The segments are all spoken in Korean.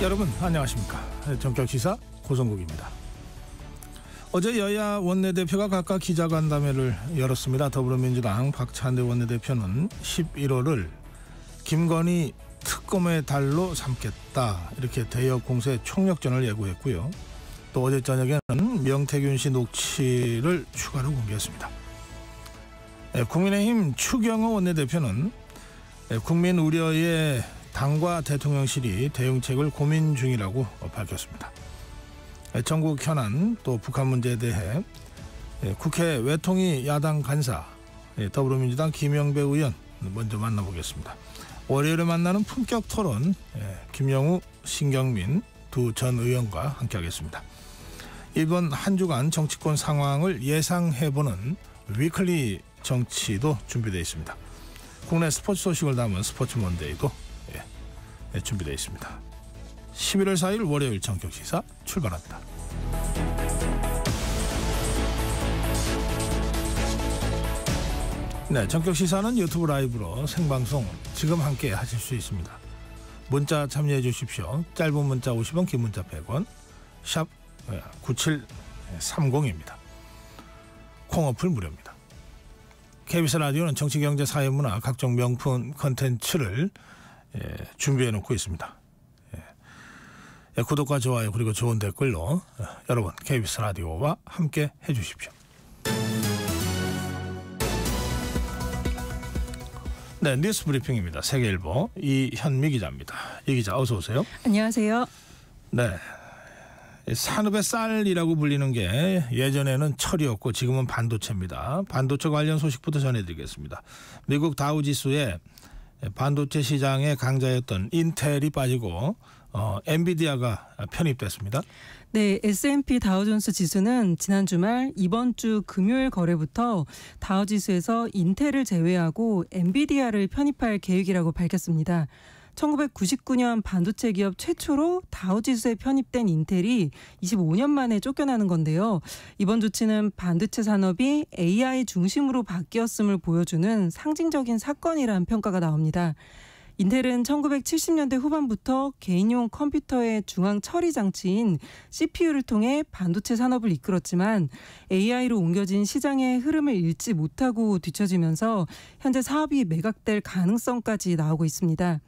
여러분 안녕하십니까. 전격시사 고성국입니다. 어제 여야 원내대표가 각각 기자간담회를 열었습니다. 더불어민주당 박찬대 원내대표는 11월을 김건희 특검의 달로 삼겠다 이렇게 대역 공세 총력전을 예고했고요. 또 어제 저녁에는 명태균 씨 녹취를 추가로 공개했습니다. 국민의힘 추경호 원내대표는 국민 우려에 당과 대통령실이 대응책을 고민 중이라고 밝혔습니다. 전국 현안 또 북한 문제에 대해 국회 외통위 야당 간사 더불어민주당 김영배 의원 먼저 만나보겠습니다. 월요일에 만나는 품격 토론 김영우, 신경민 두 전 의원과 함께하겠습니다. 이번 한 주간 정치권 상황을 예상해보는 위클리 정치도 준비되어 있습니다. 국내 스포츠 소식을 담은 스포츠 먼데이도 준비되어 있습니다. 11월 4일 월요일 전격시사 출발합니다. 네, 전격시사는 유튜브 라이브로 생방송 지금 함께 하실 수 있습니다. 문자 참여해 주십시오. 짧은 문자 50원, 긴 문자 100원, 샵 9730입니다. 콩어플 무료입니다. KBS 라디오는 정치, 경제, 사회, 문화 각종 명품 컨텐츠를 준비해 놓고 있습니다. 구독과 좋아요 그리고 좋은 댓글로 여러분 KBS 라디오와 함께 해주십시오. 네, 뉴스 브리핑입니다. 세계일보 이현미 기자입니다. 이 기자 어서 오세요. 안녕하세요. 네, 산업의 쌀이라고 불리는 게 예전에는 철이었고 지금은 반도체입니다. 반도체 관련 소식부터 전해드리겠습니다. 미국 다우지수에 반도체 시장의 강자였던 인텔이 빠지고 엔비디아가 편입됐습니다. 네, S&P 다우존스 지수는 지난 주말 이번 주 금요일 거래부터 다우지수에서 인텔을 제외하고 엔비디아를 편입할 계획이라고 밝혔습니다. 1999년 반도체 기업 최초로 다우지수에 편입된 인텔이 25년 만에 쫓겨나는 건데요. 이번 조치는 반도체 산업이 AI 중심으로 바뀌었음을 보여주는 상징적인 사건이라는 평가가 나옵니다. 인텔은 1970년대 후반부터 개인용 컴퓨터의 중앙 처리 장치인 CPU를 통해 반도체 산업을 이끌었지만 AI로 옮겨진 시장의 흐름을 읽지 못하고 뒤처지면서 현재 사업이 매각될 가능성까지 나오고 있습니다.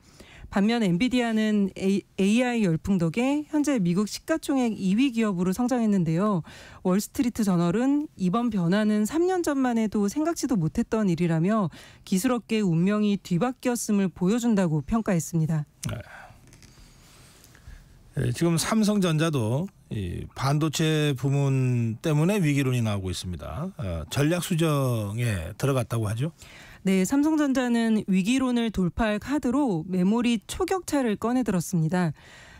반면 엔비디아는 AI 열풍 덕에 현재 미국 시가총액 2위 기업으로 성장했는데요. 월스트리트 저널은 이번 변화는 3년 전만 해도 생각지도 못했던 일이라며 기술업계의 운명이 뒤바뀌었음을 보여준다고 평가했습니다. 네, 지금 삼성전자도 이 반도체 부문 때문에 위기론이 나오고 있습니다. 전략 수정에 들어갔다고 하죠. 네, 삼성전자는 위기론을 돌파할 카드로 메모리 초격차를 꺼내들었습니다.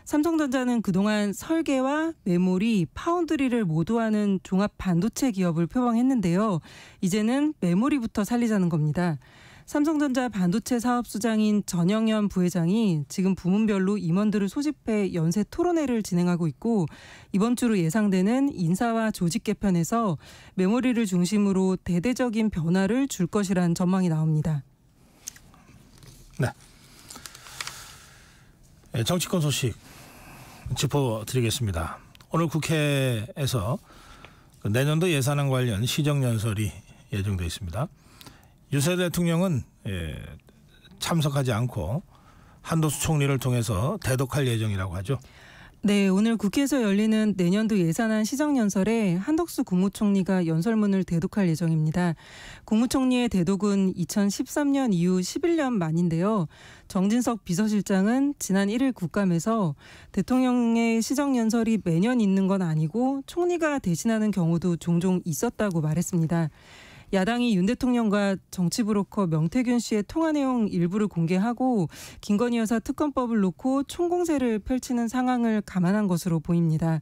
삼성전자는 그동안 설계와 메모리, 파운드리를 모두 하는 종합 반도체 기업을 표방했는데요. 이제는 메모리부터 살리자는 겁니다. 삼성전자 반도체 사업수장인 전영현 부회장이 지금 부문별로 임원들을 소집해 연쇄 토론회를 진행하고 있고 이번 주로 예상되는 인사와 조직 개편에서 메모리를 중심으로 대대적인 변화를 줄 것이란 전망이 나옵니다. 네, 정치권 소식 짚어드리겠습니다. 오늘 국회에서 내년도 예산안 관련 시정연설이 예정돼 있습니다. 유세 대통령은 참석하지 않고 한덕수 총리를 통해서 대독할 예정이라고 하죠. 네, 오늘 국회에서 열리는 내년도 예산안 시정연설에 한덕수 국무총리가 연설문을 대독할 예정입니다. 국무총리의 대독은 2013년 이후 11년 만인데요. 정진석 비서실장은 지난 1일 국감에서 대통령의 시정연설이 매년 있는 건 아니고 총리가 대신하는 경우도 종종 있었다고 말했습니다. 야당이 윤 대통령과 정치브로커 명태균 씨의 통화 내용 일부를 공개하고 김건희 여사 특검법을 놓고 총공세를 펼치는 상황을 감안한 것으로 보입니다.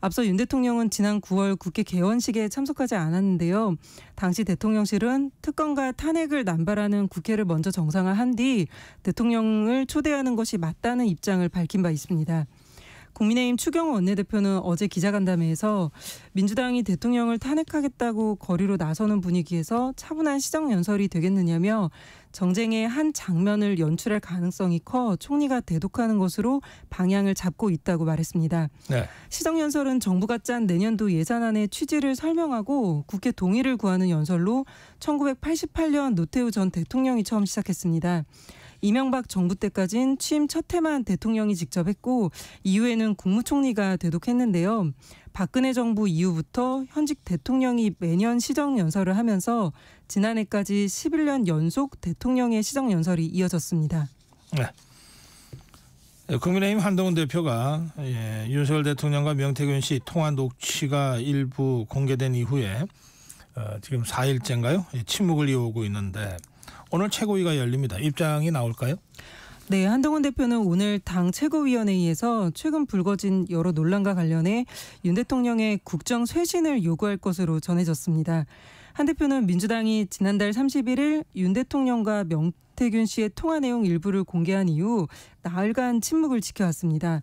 앞서 윤 대통령은 지난 9월 국회 개원식에 참석하지 않았는데요. 당시 대통령실은 특검과 탄핵을 남발하는 국회를 먼저 정상화한 뒤 대통령을 초대하는 것이 맞다는 입장을 밝힌 바 있습니다. 국민의힘 추경호 원내대표는 어제 기자간담회에서 민주당이 대통령을 탄핵하겠다고 거리로 나서는 분위기에서 차분한 시정연설이 되겠느냐며 정쟁의 한 장면을 연출할 가능성이 커 총리가 대독하는 것으로 방향을 잡고 있다고 말했습니다. 네. 시정연설은 정부가 짠 내년도 예산안의 취지를 설명하고 국회 동의를 구하는 연설로 1988년 노태우 전 대통령이 처음 시작했습니다. 이명박 정부 때까진 취임 첫 해만 대통령이 직접 했고 이후에는 국무총리가 대독했는데요. 박근혜 정부 이후부터 현직 대통령이 매년 시정연설을 하면서 지난해까지 11년 연속 대통령의 시정연설이 이어졌습니다. 네. 국민의힘 한동훈 대표가 윤석열 대통령과 명태균 씨 통화 녹취가 일부 공개된 이후에 지금 4일째인가요? 침묵을 이어오고 있는데 오늘 최고위가 열립니다. 입장이 나올까요? 네, 한동훈 대표는 오늘 당 최고위원회의에서 최근 불거진 여러 논란과 관련해 윤 대통령의 국정 쇄신을 요구할 것으로 전해졌습니다. 한 대표는 민주당이 지난달 31일 윤 대통령과 명태균 씨의 통화 내용 일부를 공개한 이후 나흘간 침묵을 지켜왔습니다.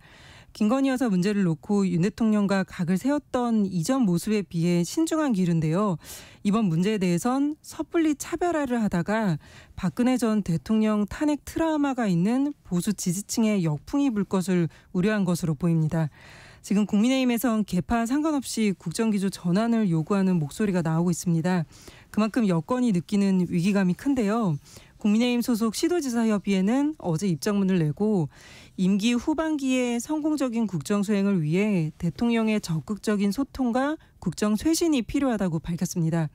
김건희 여사 문제를 놓고 윤 대통령과 각을 세웠던 이전 모습에 비해 신중한 기류인데요. 이번 문제에 대해선 섣불리 차별화를 하다가 박근혜 전 대통령 탄핵 트라우마가 있는 보수 지지층에 역풍이 불 것을 우려한 것으로 보입니다. 지금 국민의힘에선 개파 상관없이 국정기조 전환을 요구하는 목소리가 나오고 있습니다. 그만큼 여권이 느끼는 위기감이 큰데요. 국민의힘 소속 시도지사협의회는 어제 입장문을 내고 임기 후반기에 성공적인 국정 수행을 위해 대통령의 적극적인 소통과 국정 쇄신이 필요하다고 밝혔습니다.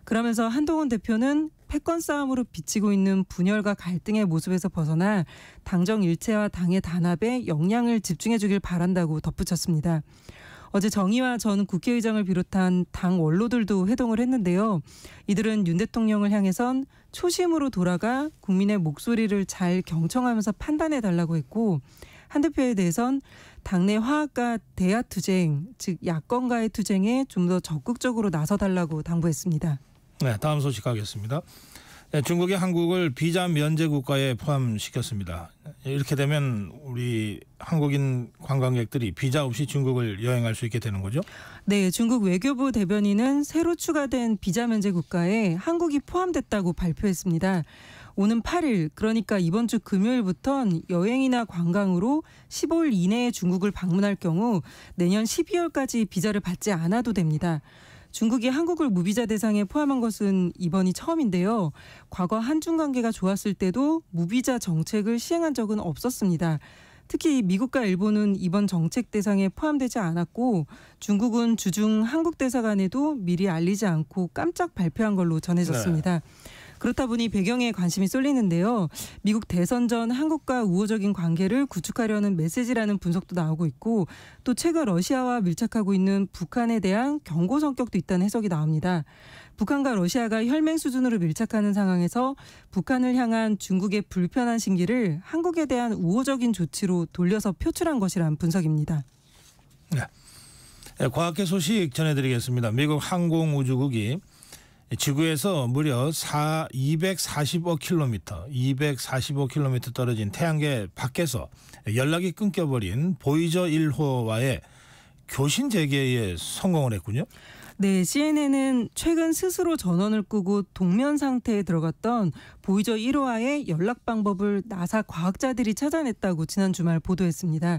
그러면서 한동훈 대표는 패권 싸움으로 비치고 있는 분열과 갈등의 모습에서 벗어나 당정 일체와 당의 단합에 역량을 집중해 주길 바란다고 덧붙였습니다. 어제 정의화 전 국회의장을 비롯한 당 원로들도 회동을 했는데요. 이들은 윤 대통령을 향해선 초심으로 돌아가 국민의 목소리를 잘 경청하면서 판단해달라고 했고 한 대표에 대해선 당내 화합과 대화 투쟁, 즉 야권과의 투쟁에 좀 더 적극적으로 나서달라고 당부했습니다. 네, 다음 소식 가겠습니다. 네, 중국이 한국을 비자 면제 국가에 포함시켰습니다. 이렇게 되면 우리 한국인 관광객들이 비자 없이 중국을 여행할 수 있게 되는 거죠? 네, 중국 외교부 대변인은 새로 추가된 비자 면제 국가에 한국이 포함됐다고 발표했습니다. 오는 8일, 그러니까 이번 주 금요일부터는 여행이나 관광으로 15일 이내에 중국을 방문할 경우 내년 12월까지 비자를 받지 않아도 됩니다. 중국이 한국을 무비자 대상에 포함한 것은 이번이 처음인데요. 과거 한중 관계가 좋았을 때도 무비자 정책을 시행한 적은 없었습니다. 특히 미국과 일본은 이번 정책 대상에 포함되지 않았고 중국은 주중 한국 대사관에도 미리 알리지 않고 깜짝 발표한 걸로 전해졌습니다. 네. 그렇다 보니 배경에 관심이 쏠리는데요. 미국 대선 전 한국과 우호적인 관계를 구축하려는 메시지라는 분석도 나오고 있고 또 최근 러시아와 밀착하고 있는 북한에 대한 경고 성격도 있다는 해석이 나옵니다. 북한과 러시아가 혈맹 수준으로 밀착하는 상황에서 북한을 향한 중국의 불편한 심기를 한국에 대한 우호적인 조치로 돌려서 표출한 것이라는 분석입니다. 네. 과학계 소식 전해드리겠습니다. 미국 항공우주국이 지구에서 무려 245km 떨어진 태양계 밖에서 연락이 끊겨버린 보이저 1호와의 교신 재개에 성공을 했군요. 네, CNN은 최근 스스로 전원을 끄고 동면 상태에 들어갔던 보이저 1호와의 연락 방법을 나사 과학자들이 찾아냈다고 지난 주말 보도했습니다.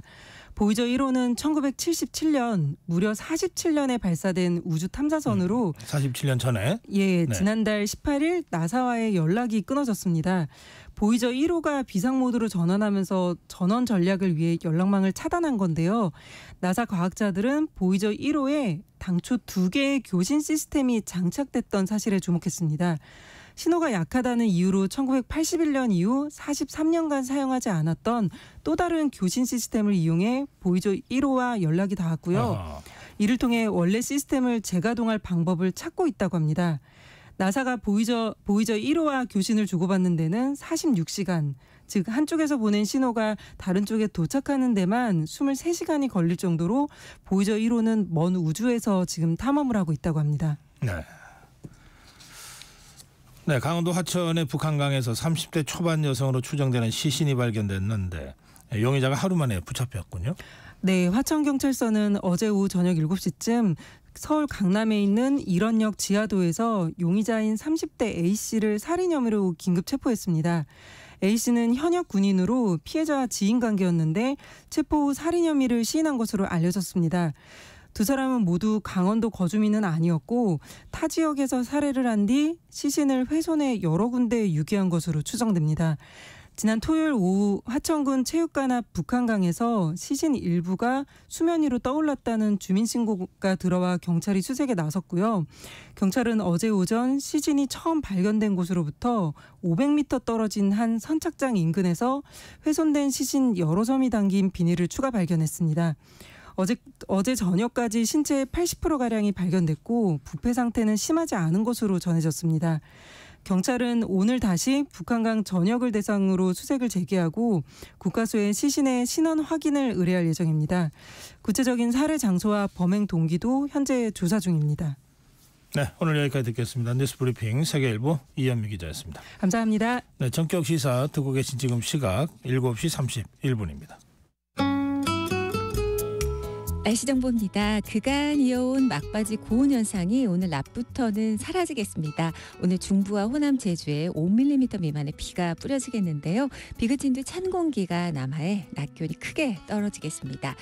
보이저 1호는 1977년 무려 47년에 발사된 우주 탐사선으로 47년 전에 네. 지난달 18일 나사와의 연락이 끊어졌습니다. 보이저 1호가 비상 모드로 전환하면서 전원 전략을 위해 연락망을 차단한 건데요. 나사 과학자들은 보이저 1호에 당초 2개의 교신 시스템이 장착됐던 사실에 주목했습니다. 신호가 약하다는 이유로 1981년 이후 43년간 사용하지 않았던 또 다른 교신 시스템을 이용해 보이저 1호와 연락이 닿았고요. 이를 통해 원래 시스템을 재가동할 방법을 찾고 있다고 합니다. 나사가 보이저 1호와 교신을 주고받는 데는 46시간, 즉 한쪽에서 보낸 신호가 다른 쪽에 도착하는 데만 23시간이 걸릴 정도로 보이저 1호는 먼 우주에서 지금 탐험을 하고 있다고 합니다. 네, 강원도 하천의 북한강에서 30대 초반 여성으로 추정되는 시신이 발견됐는데 용의자가 하루 만에 붙잡혔군요. 네, 화천경찰서는 어제 오후 저녁 7시쯤 서울 강남에 있는 일원역 지하도에서 용의자인 30대 A씨를 살인 혐의로 긴급 체포했습니다. A씨는 현역 군인으로 피해자와 지인관계였는데 체포 후 살인 혐의를 시인한 것으로 알려졌습니다. 두 사람은 모두 강원도 거주민은 아니었고 타 지역에서 살해를 한 뒤 시신을 훼손해 여러 군데에 유기한 것으로 추정됩니다. 지난 토요일 오후 화천군 체육관 앞 북한강에서 시신 일부가 수면 위로 떠올랐다는 주민신고가 들어와 경찰이 수색에 나섰고요. 경찰은 어제 오전 시신이 처음 발견된 곳으로부터 500m 떨어진 한 선착장 인근에서 훼손된 시신 여러 점이 담긴 비닐을 추가 발견했습니다. 어제 저녁까지 신체의 80%가량이 발견됐고 부패 상태는 심하지 않은 것으로 전해졌습니다. 경찰은 오늘 다시 북한강 전역을 대상으로 수색을 재개하고 국과수에 시신의 신원 확인을 의뢰할 예정입니다. 구체적인 살해 장소와 범행 동기도 현재 조사 중입니다. 네, 오늘 여기까지 듣겠습니다. 뉴스브리핑 세계일보 이현미 기자였습니다. 감사합니다. 네, 전격 시사 듣고 계신 지금 시각 7시 31분입니다. 날씨 정보입니다. 그간 이어온 막바지 고온 현상이 오늘 낮부터는 사라지겠습니다. 오늘 중부와 호남 제주에 5mm 미만의 비가 뿌려지겠는데요. 비그친 뒤 찬 공기가 남하해 낮 기온이 크게 떨어지겠습니다.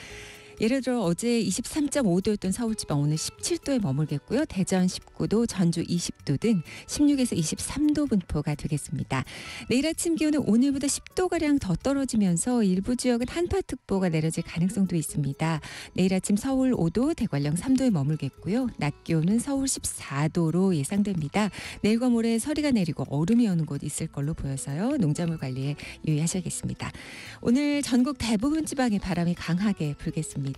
예를 들어 어제 23.5도였던 서울지방 오늘 17도에 머물겠고요. 대전 19도, 전주 20도 등 16에서 23도 분포가 되겠습니다. 내일 아침 기온은 오늘보다 10도가량 더 떨어지면서 일부 지역은 한파특보가 내려질 가능성도 있습니다. 내일 아침 서울 5도, 대관령 3도에 머물겠고요. 낮 기온은 서울 14도로 예상됩니다. 내일과 모레 서리가 내리고 얼음이 오는 곳 있을 걸로 보여서요. 농작물 관리에 유의하셔야겠습니다. 오늘 전국 대부분 지방에 바람이 강하게 불겠습니다.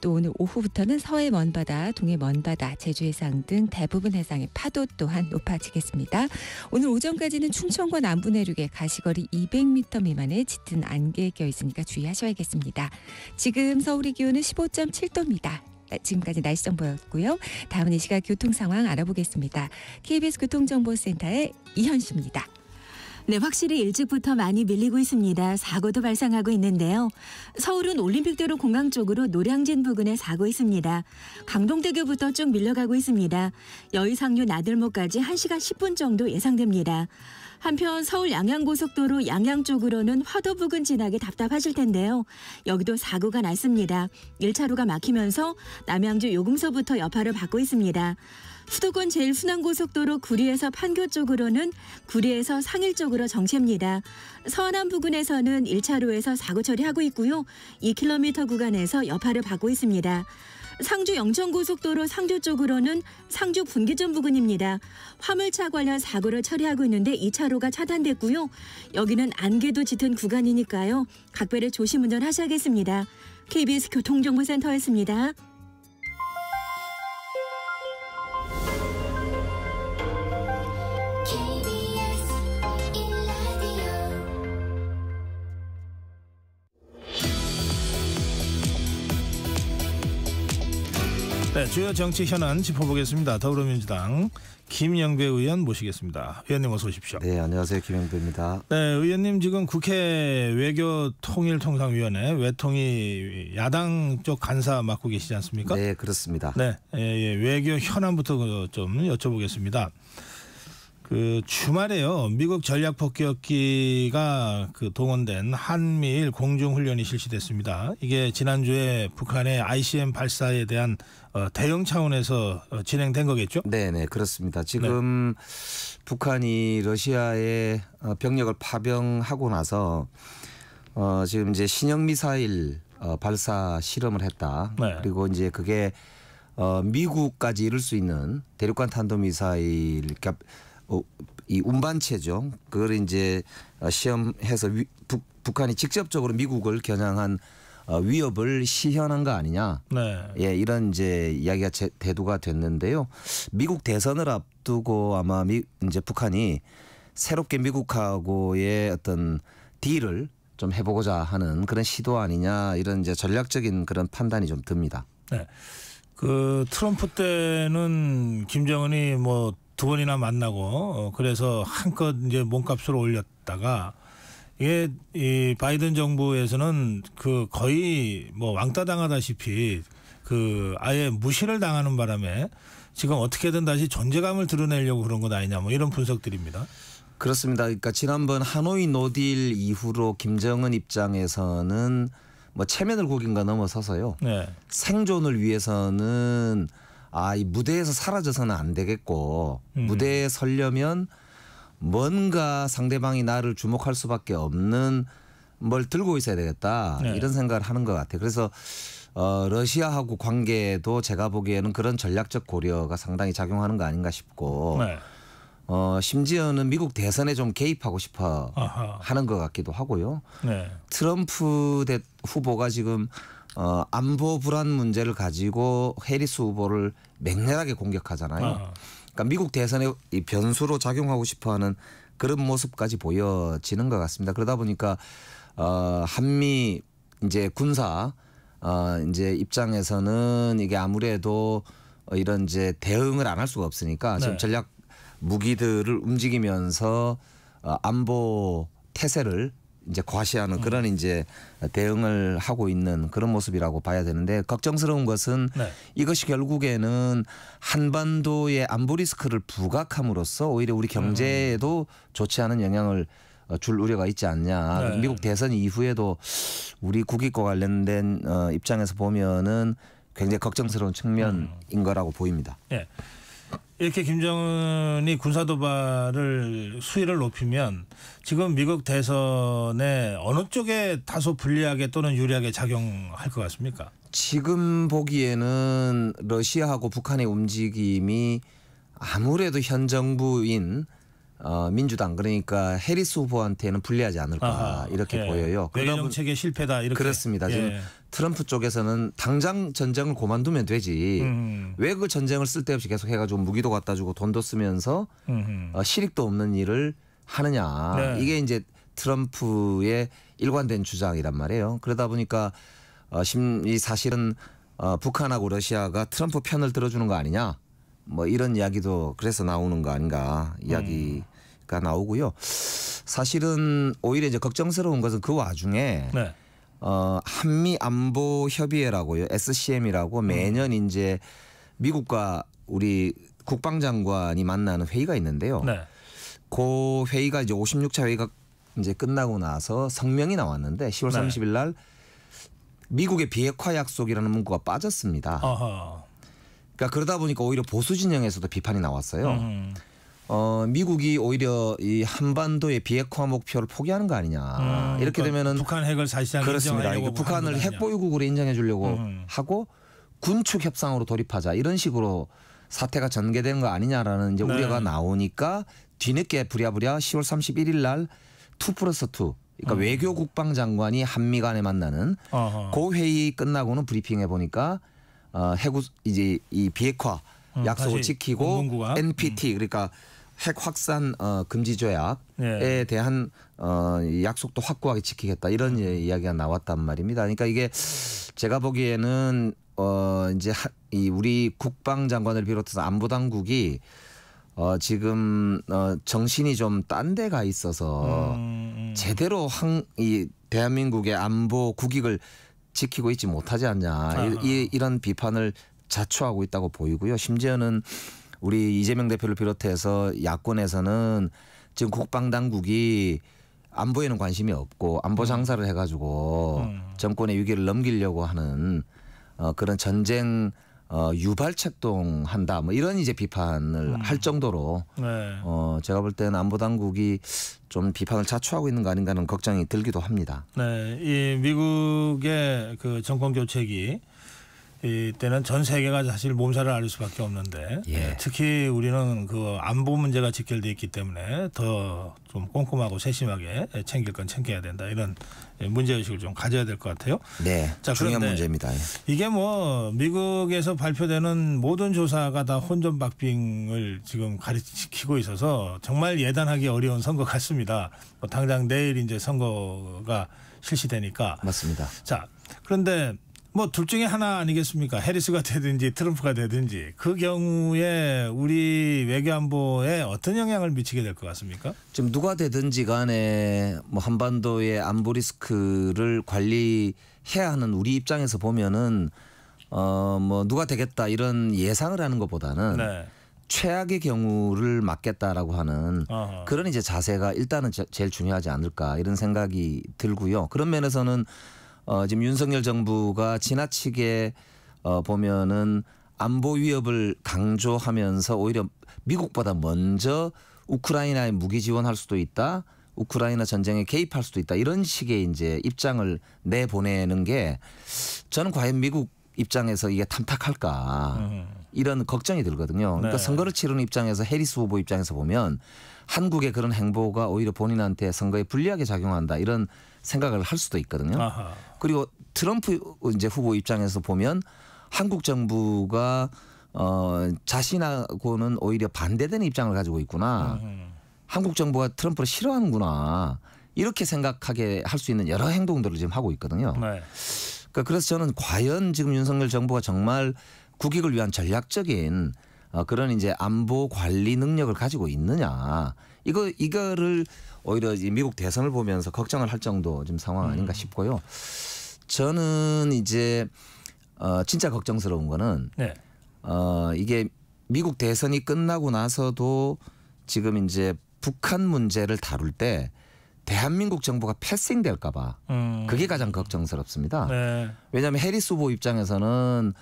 또 오늘 오후부터는 서해 먼바다, 동해 먼바다, 제주 해상 등 대부분 해상의 파도 또한 높아지겠습니다. 오늘 오전까지는 충청과 남부 내륙에 가시거리 200m 미만의 짙은 안개에 껴있으니까 주의하셔야겠습니다. 지금 서울의 기온은 15.7도입니다. 지금까지 날씨 정보였고요. 다음은 이 시각 교통 상황 알아보겠습니다. KBS 교통정보센터의 이현 씨입니다. 네, 확실히 일찍부터 많이 밀리고 있습니다. 사고도 발생하고 있는데요. 서울은 올림픽대로 공항 쪽으로 노량진 부근에 사고 있습니다. 강동대교부터 쭉 밀려가고 있습니다. 여의상류 나들목까지 1시간 10분 정도 예상됩니다. 한편 서울 양양고속도로 양양 쪽으로는 화도 부근 지나기 답답하실 텐데요. 여기도 사고가 났습니다. 1차로가 막히면서 남양주 요금소부터 여파를 받고 있습니다. 수도권 제1순환고속도로 구리에서 판교 쪽으로는 구리에서 상일 쪽으로 정체입니다. 서안암 부근에서는 1차로에서 사고 처리하고 있고요. 2km 구간에서 여파를 받고 있습니다. 상주 영천고속도로 상주 쪽으로는 상주 분기점 부근입니다. 화물차 관련 사고를 처리하고 있는데 2차로가 차단됐고요. 여기는 안개도 짙은 구간이니까요. 각별히 조심 운전하셔야겠습니다. KBS 교통정보센터였습니다. 네, 주요 정치 현안 짚어보겠습니다. 더불어민주당 김영배 의원 모시겠습니다. 의원님 어서 오십시오. 네, 안녕하세요. 김영배입니다. 네, 의원님 지금 국회 외교통일통상위원회 외통위 야당 쪽 간사 맡고 계시지 않습니까? 네, 그렇습니다. 네, 외교 현안부터 좀 여쭤보겠습니다. 그 주말에요. 미국 전략 폭격기가 동원된 한미일 공중훈련이 실시됐습니다. 이게 지난주에 북한의 ICM 발사에 대한 대응 차원에서 진행된 거겠죠? 네, 그렇습니다. 지금 북한이 러시아의 병력을 파병하고 나서 지금 이제 신형 미사일 발사 실험을 했다. 네. 그리고 이제 그게 미국까지 이룰 수 있는 대륙간 탄도미사일, 그러니까 이 운반체죠. 그걸 이제 시험해서 북한이 직접적으로 미국을 겨냥한 위협을 시현한 거 아니냐. 네. 예, 이런 이제 이야기가 대두가 됐는데요. 미국 대선을 앞두고 아마 이제 북한이 새롭게 미국하고의 어떤 딜을 좀 해보고자 하는 그런 시도 아니냐, 이런 이제 전략적인 그런 판단이 좀 듭니다. 네. 그 트럼프 때는 김정은이 뭐 2번이나 만나고 그래서 한껏 이제 몸값을 올렸다가 이게 이 바이든 정부에서는 그 거의 뭐 왕따 당하다시피 그 아예 무시를 당하는 바람에 지금 어떻게든 다시 존재감을 드러내려고 그런 것 아니냐 뭐 이런 분석들입니다. 그렇습니다. 그러니까 지난번 하노이 노딜 이후로 김정은 입장에서는 뭐 체면을 구긴 거 넘어서서요. 네. 생존을 위해서는 이 무대에서 사라져서는 안 되겠고 무대에 서려면 뭔가 상대방이 나를 주목할 수밖에 없는 뭘 들고 있어야 되겠다. 네. 이런 생각을 하는 것 같아요. 그래서 러시아하고 관계도 제가 보기에는 그런 전략적 고려가 상당히 작용하는 거 아닌가 싶고 네. 심지어는 미국 대선에 좀 개입하고 싶어 아하. 하는 것 같기도 하고요. 네. 트럼프 후보가 지금 안보 불안 문제를 가지고 해리스 후보를 맹렬하게 공격하잖아요. 아하. 그러니까 미국 대선의 이 변수로 작용하고 싶어하는 그런 모습까지 보여지는 것 같습니다. 그러다 보니까 한미 이제 군사 이제 입장에서는 이게 아무래도 이런 이제 대응을 안 할 수가 없으니까 지금 네. 전략 무기들을 움직이면서 안보 태세를 이제 과시하는 그런 이제 대응을 하고 있는 그런 모습이라고 봐야 되는데 걱정스러운 것은 네. 이것이 결국에는 한반도의 안보 리스크를 부각함으로써 오히려 우리 경제에도 좋지 않은 영향을 줄 우려가 있지 않냐. 네. 미국 대선 이후에도 우리 국익과 관련된 입장에서 보면은 굉장히 걱정스러운 측면인 거라고 보입니다. 예. 이렇게 김정은이 군사도발을 수위를 높이면 지금 미국 대선에 어느 쪽에 다소 불리하게 또는 유리하게 작용할 것 같습니까? 지금 보기에는 러시아하고 북한의 움직임이 아무래도 현 정부인 민주당 그러니까 해리스 후보한테는 불리하지 않을까 아하, 이렇게 예. 보여요. 외교 정책의 실패다 이렇게. 그렇습니다. 예. 지금 트럼프 쪽에서는 당장 전쟁을 그만두면 되지. 왜 그 전쟁을 쓸데없이 계속 해가지고 무기도 갖다 주고 돈도 쓰면서 실익도 없는 일을 하느냐. 네. 이게 이제 트럼프의 일관된 주장이란 말이에요. 그러다 보니까 이 사실은 북한하고 러시아가 트럼프 편을 들어주는 거 아니냐. 뭐 이런 이야기도 그래서 나오는 거 아닌가 이야기가 나오고요. 사실은 오히려 이제 걱정스러운 것은 그 와중에 네. 한미 안보 협의회라고요. SCM이라고 매년 이제 미국과 우리 국방장관이 만나는 회의가 있는데요. 네. 그 회의가 이제 56차 회의가 이제 끝나고 나서 성명이 나왔는데 10월 네. 30일 날 미국의 비핵화 약속이라는 문구가 빠졌습니다. 아하. 그러니까 그러다 보니까 오히려 보수 진영에서도 비판이 나왔어요. 미국이 오히려 이 한반도의 비핵화 목표를 포기하는 거 아니냐. 이렇게 그러니까 되면은 북한 핵을 사실상 그렇습니다. 인정하려고 이거 북한을 하는 거 아니냐. 핵보유국으로 인정해 주려고 하고 군축 협상으로 돌입하자 이런 식으로 사태가 전개된 거 아니냐라는 이제 네. 우려가 나오니까 뒤늦게 부랴부랴 10월 31일 날 2+2 그러니까 외교 국방장관이 한미 간에 만나는 어허. 그 회의 끝나고는 브리핑해 보니까 해구 이제 이 비핵화 약속을 다시 지키고 문구가. NPT 그러니까 핵 확산 금지 조약에 예. 대한 이 약속도 확고하게 지키겠다 이런 이야기가 나왔단 말입니다. 그러니까 이게 제가 보기에는 이제 이 우리 국방장관을 비롯해서 안보당국이 지금 정신이 좀 딴 데가 있어서 제대로 이 대한민국의 안보 국익을 지키고 있지 못하지 않냐 이런 비판을 자초하고 있다고 보이고요. 심지어는 우리 이재명 대표를 비롯해서 야권에서는 지금 국방당국이 안보에는 관심이 없고 안보 장사를 해가지고 정권의 위기를 넘기려고 하는 그런 전쟁 유발책동한다 뭐 이런 이제 비판을 할 정도로 네. 제가 볼 때는 안보당국이 좀 비판을 자초하고 있는 거 아닌가 하는 걱정이 들기도 합니다. 네, 이 미국의 그 정권 교체기 이때는 전 세계가 사실 몸살을 앓을 수밖에 없는데 예. 특히 우리는 그 안보 문제가 직결돼 있기 때문에 더 좀 꼼꼼하고 세심하게 챙길 건 챙겨야 된다 이런 문제 의식을 좀 가져야 될 것 같아요. 네, 자, 중요한 그런데 문제입니다. 이게 뭐 미국에서 발표되는 모든 조사가 다 혼전박빙을 지금 가리키고 있어서 정말 예단하기 어려운 선거 같습니다. 뭐 당장 내일 이제 선거가 실시되니까. 맞습니다. 자, 그런데 뭐 둘 중에 하나 아니겠습니까? 해리스가 되든지 트럼프가 되든지 그 경우에 우리 외교안보에 어떤 영향을 미치게 될 것 같습니까? 지금 누가 되든지 간에 뭐 한반도의 안보 리스크를 관리해야 하는 우리 입장에서 보면은 뭐 누가 되겠다 이런 예상을 하는 것보다는 네. 최악의 경우를 막겠다라고 하는 어허. 그런 이제 자세가 일단은 제일 중요하지 않을까 이런 생각이 들고요. 그런 면에서는 지금 윤석열 정부가 지나치게 보면은 안보 위협을 강조하면서 오히려 미국보다 먼저 우크라이나에 무기 지원할 수도 있다. 우크라이나 전쟁에 개입할 수도 있다. 이런 식의 이제 입장을 내보내는 게 저는 과연 미국 입장에서 이게 탐탁할까 이런 걱정이 들거든요. 그러니까 네. 선거를 치르는 입장에서 해리스 후보 입장에서 보면 한국의 그런 행보가 오히려 본인한테 선거에 불리하게 작용한다 이런 생각을 할 수도 있거든요. 아하. 그리고 트럼프 이제 후보 입장에서 보면 한국 정부가 자신하고는 오히려 반대되는 입장을 가지고 있구나. 한국 정부가 트럼프를 싫어하는구나. 이렇게 생각하게 할 수 있는 여러 행동들을 지금 하고 있거든요. 네. 그러니까 그래서 저는 과연 지금 윤석열 정부가 정말 국익을 위한 전략적인 그런 이제 안보 관리 능력을 가지고 있느냐. 이거를 오히려 미국 대선을 보면서 걱정을 할 정도 지금 상황 아닌가 싶고요. 저는 이제 진짜 걱정스러운 거는 네. 이게 미국 대선이 끝나고 나서도 지금 이제 북한 문제를 다룰 때 대한민국 정부가 패싱될까 봐 그게 가장 걱정스럽습니다. 네. 왜냐하면 해리스 후보 입장에서는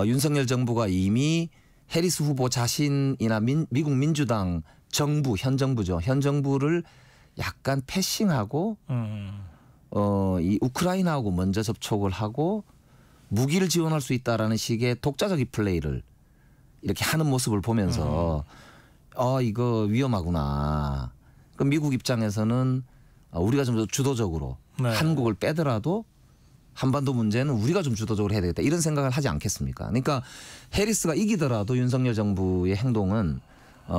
윤석열 정부가 이미 해리스 후보 자신이나 미국 민주당 정부 현 정부죠. 현 정부를 약간 패싱하고 이 우크라이나하고 먼저 접촉을 하고 무기를 지원할 수 있다라는 식의 독자적인 플레이를 이렇게 하는 모습을 보면서 이거 위험하구나. 그럼 미국 입장에서는 우리가 좀 더 주도적으로 네. 한국을 빼더라도 한반도 문제는 우리가 좀 주도적으로 해야 되겠다 이런 생각을 하지 않겠습니까? 그러니까 해리스가 이기더라도 윤석열 정부의 행동은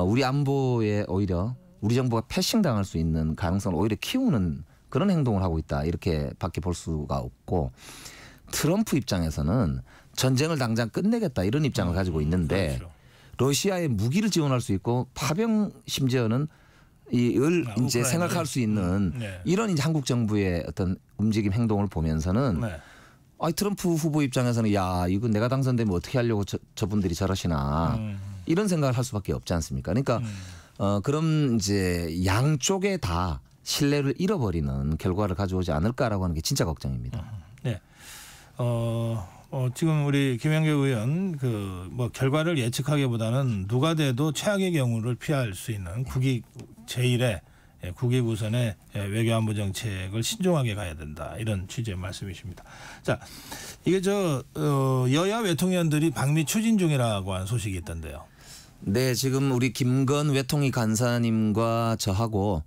우리 안보에 오히려 우리 정부가 패싱당할 수 있는 가능성을 오히려 키우는 그런 행동을 하고 있다 이렇게밖에 볼 수가 없고 트럼프 입장에서는 전쟁을 당장 끝내겠다 이런 입장을 가지고 있는데 그렇죠. 러시아에 무기를 지원할 수 있고 파병 심지어는 이을 이제 우크라이나에. 생각할 수 있는 네. 이런 이제 한국 정부의 어떤 움직임 행동을 보면서는 네. 트럼프 후보 입장에서는 야 이거 내가 당선되면 어떻게 하려고 저분들이 저러시나 이런 생각을 할 수밖에 없지 않습니까? 그러니까 그럼 이제 양쪽에 다 신뢰를 잃어버리는 결과를 가져오지 않을까라고 하는 게 진짜 걱정입니다. 네. 지금 우리 김영규 의원 그 뭐 결과를 예측하기보다는 누가 돼도 최악의 경우를 피할 수 있는 국익 제1의 국익 우선의 외교안보 정책을 신중하게 가야 된다 이런 취지의 말씀이십니다. 자, 이게 여야 외통위원들이 방미 추진 중이라고 한 소식이 있던데요. 네, 지금 우리 김건 외통위 간사님과 저하고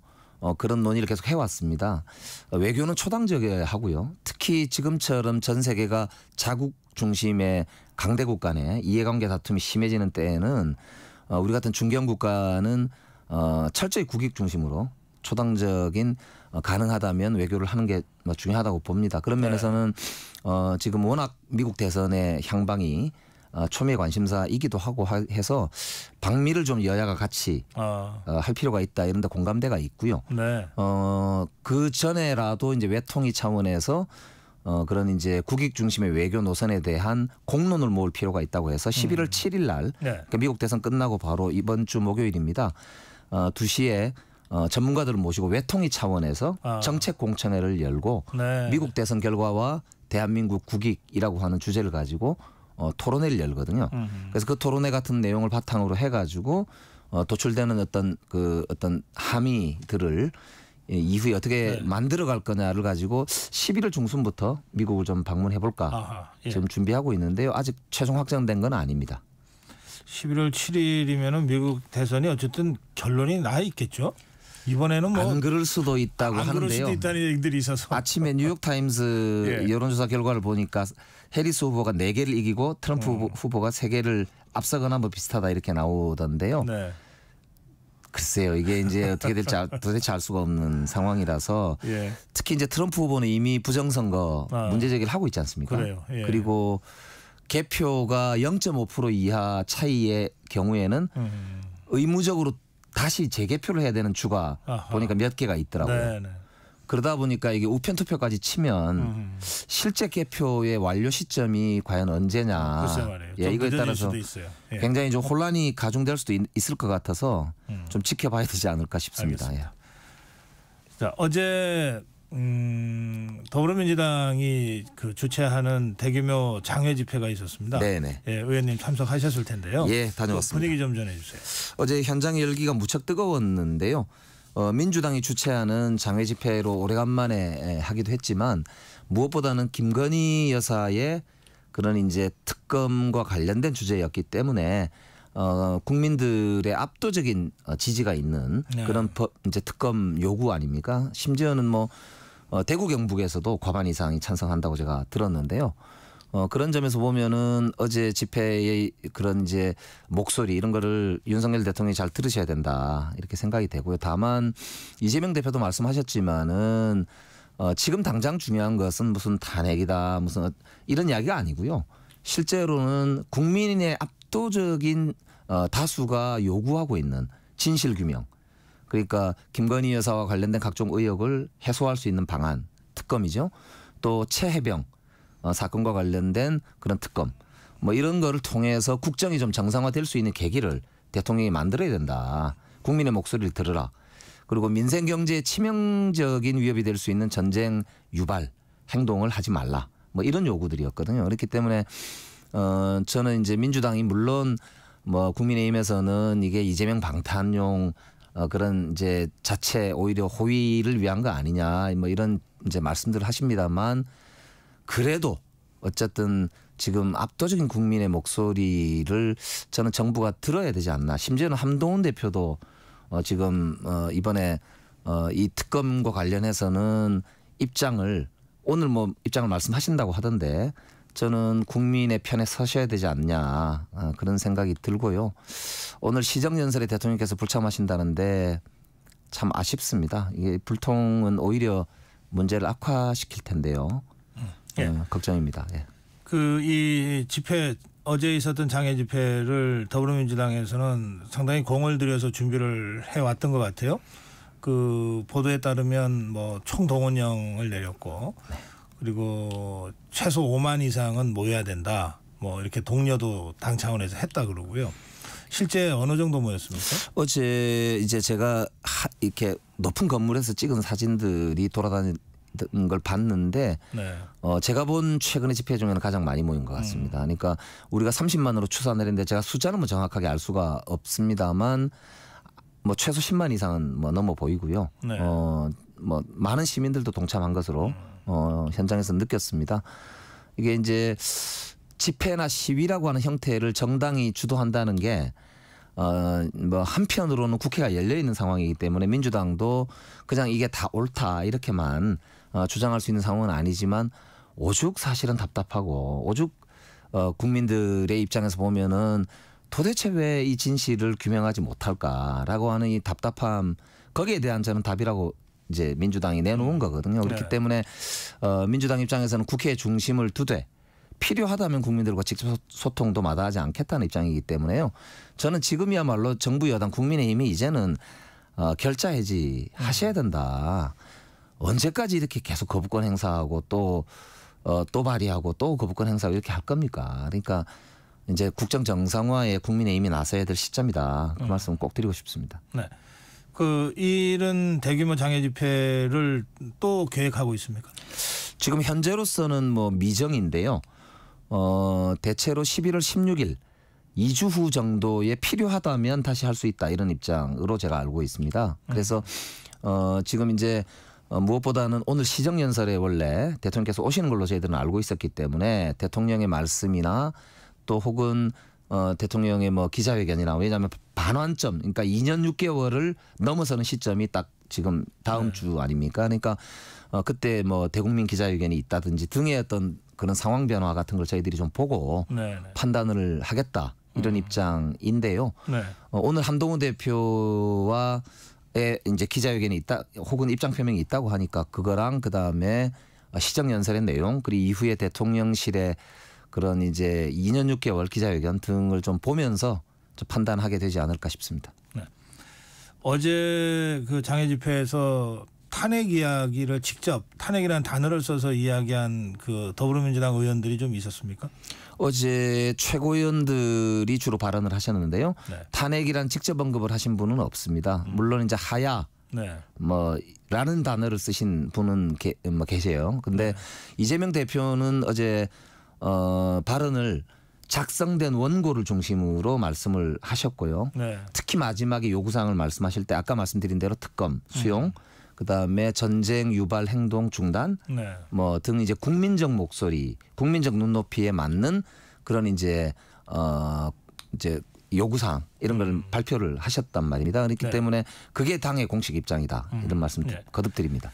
그런 논의를 계속 해왔습니다. 외교는 초당적이어야 하고요. 특히 지금처럼 전 세계가 자국 중심의 강대국 간의 이해관계 다툼이 심해지는 때에는 우리 같은 중견 국가는 철저히 국익 중심으로 초당적인 가능하다면 외교를 하는 게 중요하다고 봅니다. 그런 면에서는 지금 워낙 미국 대선의 향방이 초미의 관심사이기도 하고 해서 방미를 좀 여야가 같이 할 필요가 있다 이런 데 공감대가 있고요. 네. 그 전에라도 이제 외통위 차원에서 그런 이제 국익 중심의 외교 노선에 대한 공론을 모을 필요가 있다고 해서 11월 7일 날 네. 그러니까 미국 대선 끝나고 바로 이번 주 목요일입니다. 2시에 전문가들을 모시고 외통위 차원에서 정책 공청회를 열고 네. 미국 대선 결과와 대한민국 국익이라고 하는 주제를 가지고 토론회를 열거든요. 그래서 그 토론회 같은 내용을 바탕으로 해가지고 도출되는 어떤 함의들을 이후에 어떻게 만들어갈 거냐를 가지고 11월 중순부터 미국을 좀 방문해 볼까 지금 준비하고 있는데요. 아직 최종 확정된 건 아닙니다. 11월 7일이면은 미국 대선이 어쨌든 결론이 나 있겠죠. 이번에는 뭐 안 그럴 수도 있다고 안 하는데요. 그럴 수도 있다는 얘기들이 있어서 아침에 뉴욕타임스 예. 여론조사 결과를 보니까 해리스 후보가 4개를 이기고 트럼프 후보가 3개를 앞서거나 뭐 비슷하다 이렇게 나오던데요. 네. 글쎄요. 이게 이제 어떻게 될지 도대체 알 수가 없는 상황이라서 예. 특히 이제 트럼프 후보는 이미 부정선거 문제 제기를 하고 있지 않습니까? 그래요. 예. 그리고 개표가 0.5% 이하 차이의 경우에는 의무적으로 다시 재개표를 해야 되는 주가 아하. 보니까 몇 개가 있더라고요. 네네. 그러다 보니까 이게 우편 투표까지 치면 실제 개표의 완료 시점이 과연 언제냐. 글쎄 말이에요. 예, 좀 이거에 늦어질 따라서 수도 있어요. 예. 굉장히 좀 혼란이 가중될 수도 있을 것 같아서 좀 지켜봐야 되지 않을까 싶습니다. 알겠습니다. 자, 어제 더불어민주당이 그 주최하는 대규모 장외 집회가 있었습니다. 네네. 예, 의원님 참석하셨을 텐데요. 예, 다녀왔습니다. 분위기 좀 전해주세요. 어제 현장 열기가 무척 뜨거웠는데요. 민주당이 주최하는 장외 집회로 오래간만에 하기도 했지만 무엇보다는 김건희 여사의 그런 이제 특검과 관련된 주제였기 때문에 국민들의 압도적인 지지가 있는 네. 그런 이제 특검 요구 아닙니까? 심지어는 뭐 대구 경북에서도 과반 이상이 찬성한다고 제가 들었는데요. 그런 점에서 보면은 어제 집회의 그런 이제 목소리 이런 거를 윤석열 대통령이 잘 들으셔야 된다 이렇게 생각이 되고요. 다만 이재명 대표도 말씀하셨지만은 지금 당장 중요한 것은 무슨 탄핵이다 무슨 이런 이야기가 아니고요. 실제로는 국민의 압도적인 다수가 요구하고 있는 진실 규명. 그러니까 김건희 여사와 관련된 각종 의혹을 해소할 수 있는 방안 특검이죠. 또 최혜병 사건과 관련된 그런 특검 뭐 이런 거를 통해서 국정이 좀 정상화될 수 있는 계기를 대통령이 만들어야 된다. 국민의 목소리를 들으라. 그리고 민생 경제에 치명적인 위협이 될 수 있는 전쟁 유발 행동을 하지 말라. 뭐 이런 요구들이었거든요. 그렇기 때문에 저는 이제 민주당이 물론 뭐 국민의힘에서는 이게 이재명 방탄용 그런 이제 자체 오히려 호위를 위한 거 아니냐 뭐 이런 이제 말씀들을 하십니다만 그래도 어쨌든 지금 압도적인 국민의 목소리를 저는 정부가 들어야 되지 않나. 심지어는 한동훈 대표도 지금 이번에 이 특검과 관련해서는 입장을 오늘 뭐 입장을 말씀하신다고 하던데 저는 국민의 편에 서셔야 되지 않냐 그런 생각이 들고요. 오늘 시정연설에 대통령께서 불참하신다는데 참 아쉽습니다. 이게 불통은 오히려 문제를 악화시킬 텐데요. 예. 걱정입니다. 예. 그 이 집회 어제 있었던 장애 집회를 더불어민주당에서는 상당히 공을 들여서 준비를 해왔던 것 같아요. 그 보도에 따르면 뭐 총동원령을 내렸고 그리고 최소 5만 이상은 모여야 된다. 뭐 이렇게 독려도 당 차원에서 했다 그러고요. 실제 어느 정도 모였습니까? 어제 이제 제가 이렇게 높은 건물에서 찍은 사진들이 돌아다니는 걸 봤는데 네. 제가 본 최근의 집회 중에는 가장 많이 모인 것 같습니다. 그러니까 우리가 30만으로 추산을 했는데 제가 숫자는 뭐 정확하게 알 수가 없습니다만 뭐 최소 10만 이상은 뭐 넘어 보이고요. 네. 뭐 많은 시민들도 동참한 것으로 현장에서 느꼈습니다. 이게 이제 집회나 시위라고 하는 형태를 정당이 주도한다는 게 뭐 한편으로는 국회가 열려 있는 상황이기 때문에 민주당도 그냥 이게 다 옳다 이렇게만 주장할 수 있는 상황은 아니지만 오죽 사실은 답답하고 오죽 국민들의 입장에서 보면은 도대체 왜 이 진실을 규명하지 못할까라고 하는 이 답답함 거기에 대한 저는 답이라고 이제 민주당이 내놓은 거거든요. 그렇기 네. 때문에 민주당 입장에서는 국회의 중심을 두되 필요하다면 국민들과 직접 소통도 마다하지 않겠다는 입장이기 때문에요. 저는 지금이야말로 정부 여당 국민의힘이 이제는 결자 해지하셔야 된다. 언제까지 이렇게 계속 거부권 행사하고 또 발의하고 또 거부권 행사하고 이렇게 할 겁니까? 그러니까 이제 국정 정상화에 국민의힘이 나서야 될 시점이다. 그 말씀 꼭 드리고 싶습니다. 네. 그 이런 대규모 장애 집회를 또 계획하고 있습니까? 지금 현재로서는 뭐 미정인데요. 대체로 11월 16일 2주 후 정도에 필요하다면 다시 할 수 있다 이런 입장으로 제가 알고 있습니다. 그래서 지금 이제 무엇보다는 오늘 시정연설에 원래 대통령께서 오시는 걸로 저희들은 알고 있었기 때문에 대통령의 말씀이나 또 혹은 대통령의 뭐 기자회견이나 왜냐하면 반환점 그러니까 2년 6개월을 넘어서는 시점이 딱 지금 다음 주 아닙니까? 그러니까 그때 뭐 대국민 기자회견이 있다든지 등의 어떤 그런 상황 변화 같은 걸 저희들이 좀 보고 네. 판단을 하겠다 이런 입장인데요. 네. 오늘 한동훈 대표와의 이제 기자회견이 있다 혹은 입장 표명이 있다고 하니까 그거랑 그다음에 시정연설의 내용 그리고 이후에 대통령실의 그런 이제 2년 6개월 기자회견 등을 좀 보면서 좀 판단하게 되지 않을까 싶습니다. 네. 어제 그 장애 집회에서 탄핵 이야기를 직접 탄핵이라는 단어를 써서 이야기한 그 더불어민주당 의원들이 좀 있었습니까? 어제 최고위원들이 주로 발언을 하셨는데요. 네. 탄핵이란 직접 언급을 하신 분은 없습니다. 물론 이제 하야 네. 라는 단어를 쓰신 분은 계세요. 근데 이재명 대표는 어제 발언을 작성된 원고를 중심으로 말씀을 하셨고요. 네. 특히 마지막에 요구사항을 말씀하실 때 아까 말씀드린 대로 특검 수용 그다음에 전쟁 유발 행동 중단 네. 등 이제 국민적 목소리, 국민적 눈높이에 맞는 그런 이제 요구사항 이런 걸 발표를 하셨단 말입니다. 그렇기 네. 때문에 그게 당의 공식 입장이다. 이런 말씀 네. 거듭드립니다.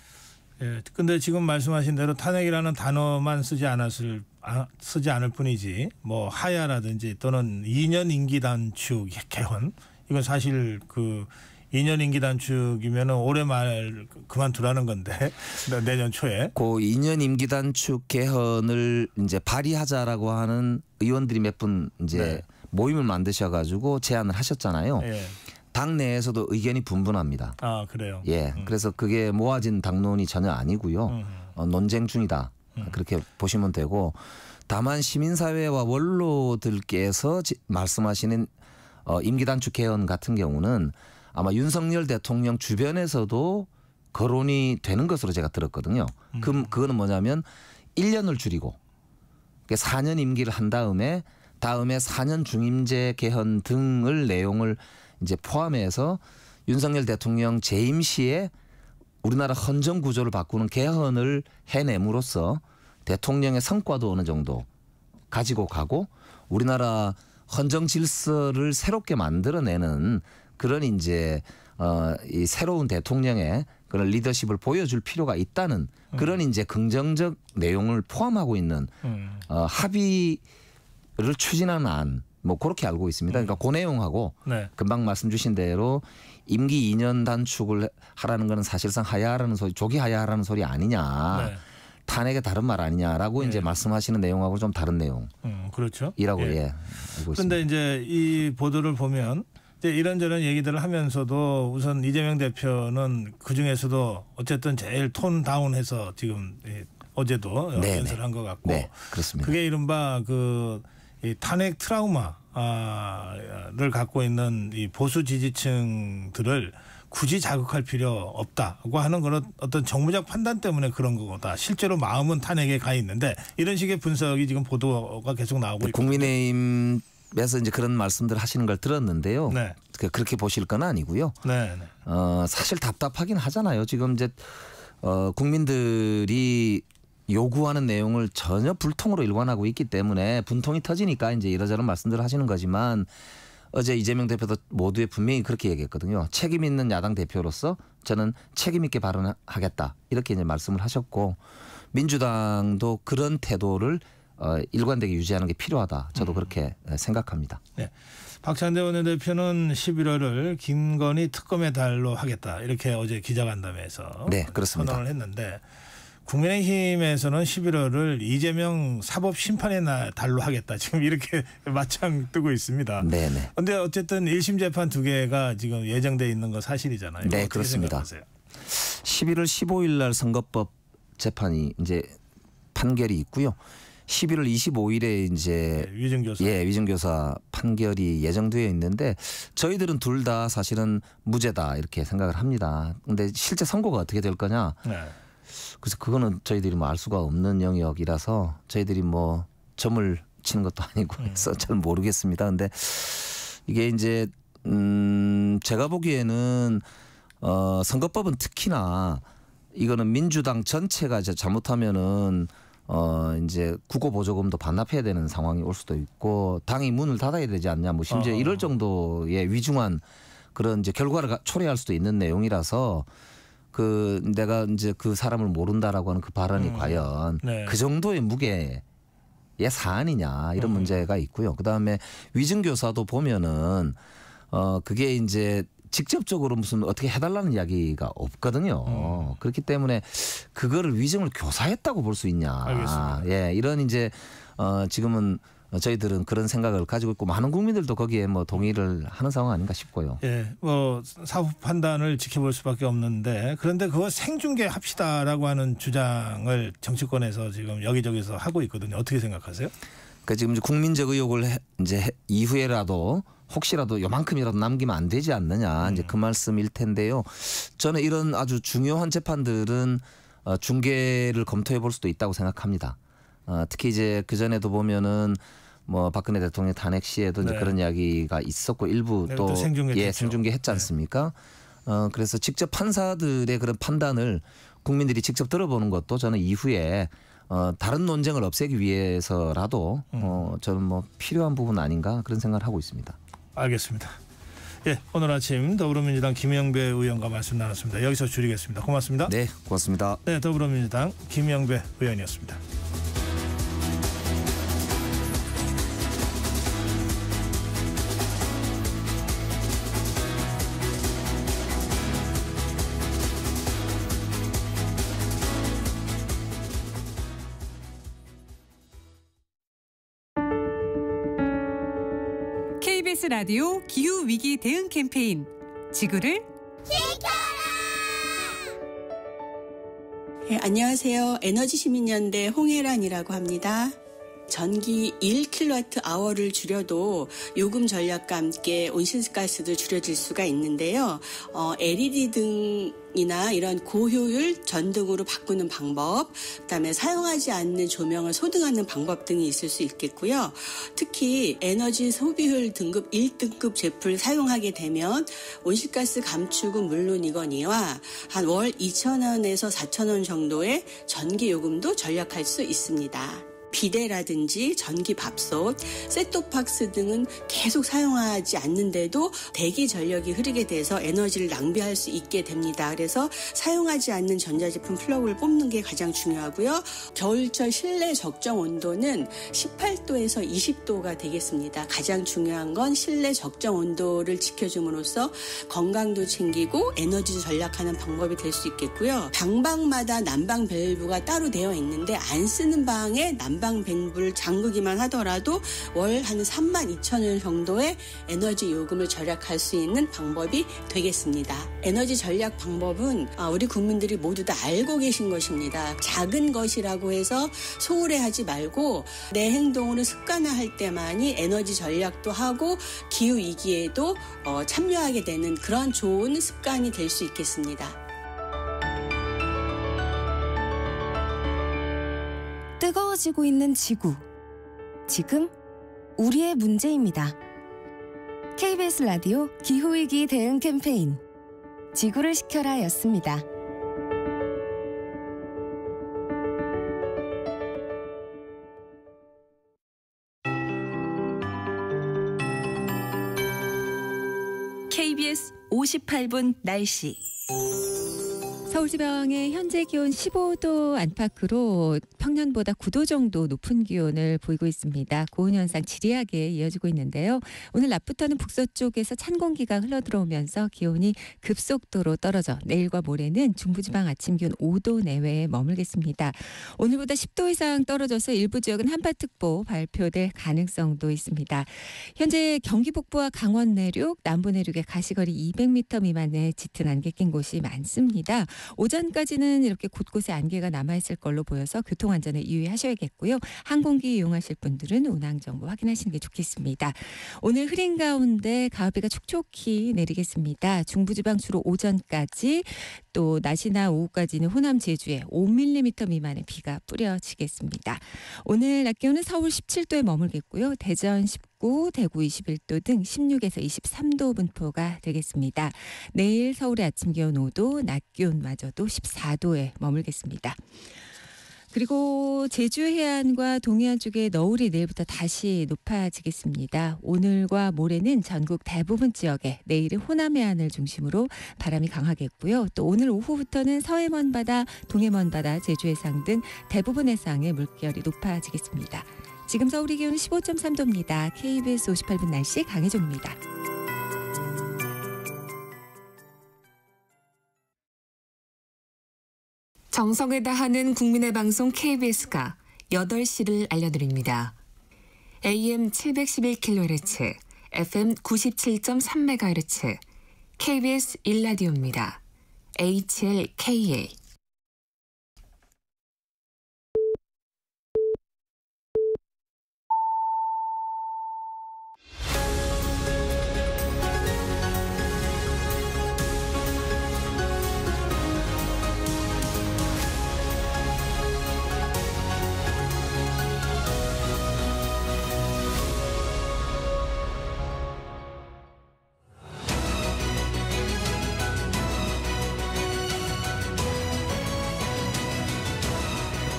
예. 근데 지금 말씀하신 대로 탄핵이라는 단어만 쓰지 않을 뿐이지 뭐 하야라든지 또는 2년 임기 단축 개헌 이건 사실 그 2년 임기 단축이면은 올해 말 그만두라는 건데 내년 초에 그 2년 임기 단축 개헌을 이제 발의하자라고 하는 의원들이 몇 분 이제 네. 모임을 만드셔가지고 제안을 하셨잖아요. 예. 당 내에서도 의견이 분분합니다. 아 그래요. 예, 그래서 그게 모아진 당론이 전혀 아니고요. 논쟁 중이다. 그렇게 보시면 되고 다만 시민사회와 원로들께서 말씀하시는 임기 단축 개헌 같은 경우는 아마 윤석열 대통령 주변에서도 거론이 되는 것으로 제가 들었거든요. 그거는 뭐냐면 1년을 줄이고 4년 임기를 한 다음에 4년 중임제 개헌 등을 내용을 이제 포함해서 윤석열 대통령 재임 시에 우리나라 헌정 구조를 바꾸는 개헌을 해냄으로써 대통령의 성과도 어느 정도 가지고 가고 우리나라 헌정 질서를 새롭게 만들어내는 그런 이제 이 새로운 대통령의 그런 리더십을 보여줄 필요가 있다는 그런 이제 긍정적 내용을 포함하고 있는 합의를 추진하는 안 뭐 그렇게 알고 있습니다. 그러니까 그 내용하고 네. 금방 말씀 주신 대로 임기 2년 단축을 하라는 것은 사실상 하야하라는 소리, 조기 하야하라는 소리 아니냐. 네. 탄핵의 다른 말 아니냐라고 이제 말씀하시는 내용하고 좀 다른 내용이라고 그렇죠. 알고 있습니다. 그런데 이제 이 보도를 보면 이제 이런저런 얘기들을 하면서도 우선 이재명 대표는 그 중에서도 어쨌든 제일 톤 다운해서 지금 어제도 연설을 한 것 같고 네, 그렇습니다. 그게 이른바 이 탄핵 트라우마를 갖고 있는 이 보수 지지층들을 굳이 자극할 필요 없다고 하는 그런 어떤 정무적 판단 때문에 그런 거다. 실제로 마음은 탄핵에 가 있는데 이런 식의 분석이 지금 보도가 계속 나오고 있거든요. 국민의힘에서 이제 그런 말씀들 하시는 걸 들었는데요. 네. 그렇게 보실 건 아니고요. 네. 사실 답답하긴 하잖아요. 지금 이제 국민들이 요구하는 내용을 전혀 불통으로 일관하고 있기 때문에 분통이 터지니까 이제 이러저런 말씀들을 하시는 거지만 어제 이재명 대표도 모두에 분명히 그렇게 얘기했거든요. 책임 있는 야당 대표로서 저는 책임 있게 발언하겠다 이렇게 이제 말씀을 하셨고 민주당도 그런 태도를 일관되게 유지하는 게 필요하다. 저도 그렇게 생각합니다. 네. 박찬대 원내대표는 11월을 김건희 특검의 달로 하겠다 이렇게 어제 기자간담회에서 네, 그렇습니다. 선언을 했는데 국민의힘에서는 11월을 이재명 사법 심판의 달로 하겠다. 지금 이렇게 맞짱 뜨고 있습니다. 네네. 그런데 어쨌든 1심 재판 2개가 지금 예정돼 있는 거 사실이잖아요. 네, 그렇습니다. 생각하세요? 11월 15일 날 선거법 재판이 이제 판결이 있고요. 11월 25일에 이제 위증교사 판결이 예정되어 있는데 저희들은 둘 다 사실은 무죄다 이렇게 생각을 합니다. 근데 실제 선고가 어떻게 될 거냐? 네. 그래서 그거는 저희들이 알 수가 없는 영역이라서 저희들이 점을 치는 것도 아니고 해서 잘 모르겠습니다. 근데 이게 이제 제가 보기에는 선거법은 특히나 이거는 민주당 전체가 이제 잘못하면은 이제 국고보조금도 반납해야 되는 상황이 올 수도 있고 당이 문을 닫아야 되지 않냐 심지어 이럴 정도의 위중한 그런 이제 결과를 초래할 수도 있는 내용이라서 내가 이제 그 사람을 모른다라고 하는 그 발언이 과연 네. 그 정도의 무게를 사안이냐 이런 문제가 있고요. 그다음에 위증교사도 보면은 그게 이제 직접적으로 무슨 어떻게 해달라는 이야기가 없거든요. 그렇기 때문에 그거를 위증을 교사했다고 볼 수 있냐. 알겠습니다. 예, 이런 이제 지금은 저희들은 그런 생각을 가지고 있고 많은 국민들도 거기에 뭐 동의를 하는 상황 아닌가 싶고요. 예, 뭐 사후 판단을 지켜볼 수밖에 없는데 그런데 그거 생중계 합시다라고 하는 주장을 정치권에서 지금 여기저기서 하고 있거든요. 어떻게 생각하세요? 그러니까 지금 이제 국민적 의혹을 이제 이후에라도 혹시라도 요만큼이라도 남기면 안 되지 않느냐 이제 그 말씀일 텐데요. 저는 이런 아주 중요한 재판들은 중계를 검토해 볼 수도 있다고 생각합니다. 특히 이제 그 전에도 보면은 뭐 박근혜 대통령 탄핵 시에도 이제 그런 이야기가 있었고 일부 또 생중계 했지 않습니까? 그래서 직접 판사들의 그런 판단을 국민들이 직접 들어보는 것도 저는 이후에 다른 논쟁을 없애기 위해서라도 저는 뭐 필요한 부분 아닌가 그런 생각을 하고 있습니다. 알겠습니다. 예, 오늘 아침 더불어민주당 김영배 의원과 말씀 나눴습니다. 여기서 줄이겠습니다. 고맙습니다. 네, 고맙습니다. 네, 더불어민주당 김영배 의원이었습니다. KBS 라디오 기후위기 대응 캠페인 지구를 네, 안녕하세요. 에너지시민연대 홍혜란이라고 합니다. 전기 1kWh를 줄여도 요금 전략과 함께 온실가스도 줄여질 수가 있는데요. LED 등이나 이런 고효율 전등으로 바꾸는 방법, 그다음에 사용하지 않는 조명을 소등하는 방법 등이 있을 수 있겠고요. 특히 에너지 소비율 등급 1등급 제품을 사용하게 되면 온실가스 감축은 물론이거니와 한 월 2,000원에서 4,000원 정도의 전기 요금도 절약할 수 있습니다. 비데라든지 전기밥솥, 셋톱박스 등은 계속 사용하지 않는데도 대기 전력이 흐르게 돼서 에너지를 낭비할 수 있게 됩니다. 그래서 사용하지 않는 전자제품 플러그를 뽑는 게 가장 중요하고요. 겨울철 실내 적정 온도는 18도에서 20도가 되겠습니다. 가장 중요한 건 실내 적정 온도를 지켜줌으로써 건강도 챙기고 에너지도 전략하는 방법이 될 수 있겠고요. 방방마다 난방 밸브가 따로 되어 있는데 안 쓰는 방에 난방 밸브를 잠그기만 하더라도 월 한 32,000원 정도의 에너지 요금을 절약할 수 있는 방법이 되겠습니다. 에너지 절약 방법은 우리 국민들이 모두 다 알고 계신 것입니다. 작은 것이라고 해서 소홀히 하지 말고 내 행동으로 습관화할 때만이 에너지 절약도 하고 기후위기에도 참여하게 되는 그런 좋은 습관이 될 수 있겠습니다. 뜨거워지고 있는 지구. 지금 우리의 문제입니다. KBS 라디오 기후위기 대응 캠페인 지구를 시켜라 였습니다. KBS 58분 날씨. 서울지방의 현재 기온 15도 안팎으로 평년보다 9도 정도 높은 기온을 보이고 있습니다. 고온현상 지리하게 이어지고 있는데요. 오늘 낮부터는 북서쪽에서 찬 공기가 흘러들어오면서 기온이 급속도로 떨어져 내일과 모레는 중부지방 아침 기온 5도 내외에 머물겠습니다. 오늘보다 10도 이상 떨어져서 일부 지역은 한파특보 발표될 가능성도 있습니다. 현재 경기 북부와 강원 내륙, 남부 내륙의 가시거리 200m 미만의 짙은 안개 낀 곳이 많습니다. 오전까지는 이렇게 곳곳에 안개가 남아있을 걸로 보여서 교통안전에 유의하셔야겠고요. 항공기 이용하실 분들은 운항정보 확인하시는 게 좋겠습니다. 오늘 흐린 가운데 가을비가 촉촉히 내리겠습니다. 중부지방 주로 오전까지 또 낮이나 오후까지는 호남 제주에 5mm 미만의 비가 뿌려지겠습니다. 오늘 낮 기온은 서울 17도에 머물겠고요. 대전 19, 대구 21도 등 16에서 23도 분포가 되겠습니다. 내일 서울의 아침 기온 5도, 낮 기온마저도 14도에 머물겠습니다. 그리고 제주 해안과 동해안 쪽의 너울이 내일부터 다시 높아지겠습니다. 오늘과 모레는 전국 대부분 지역에, 내일은 호남 해안을 중심으로 바람이 강하겠고요. 또 오늘 오후부터는 서해 먼바다, 동해 먼바다, 제주 해상 등 대부분 해상의 물결이 높아지겠습니다. 지금 서울의 기온은 15.3도입니다. KBS 58분 날씨 강혜종입니다. 정성을 다하는 국민의 방송 KBS가 8시를 알려드립니다. AM 711kHz, FM 97.3MHz, KBS 1라디오입니다. HLKA.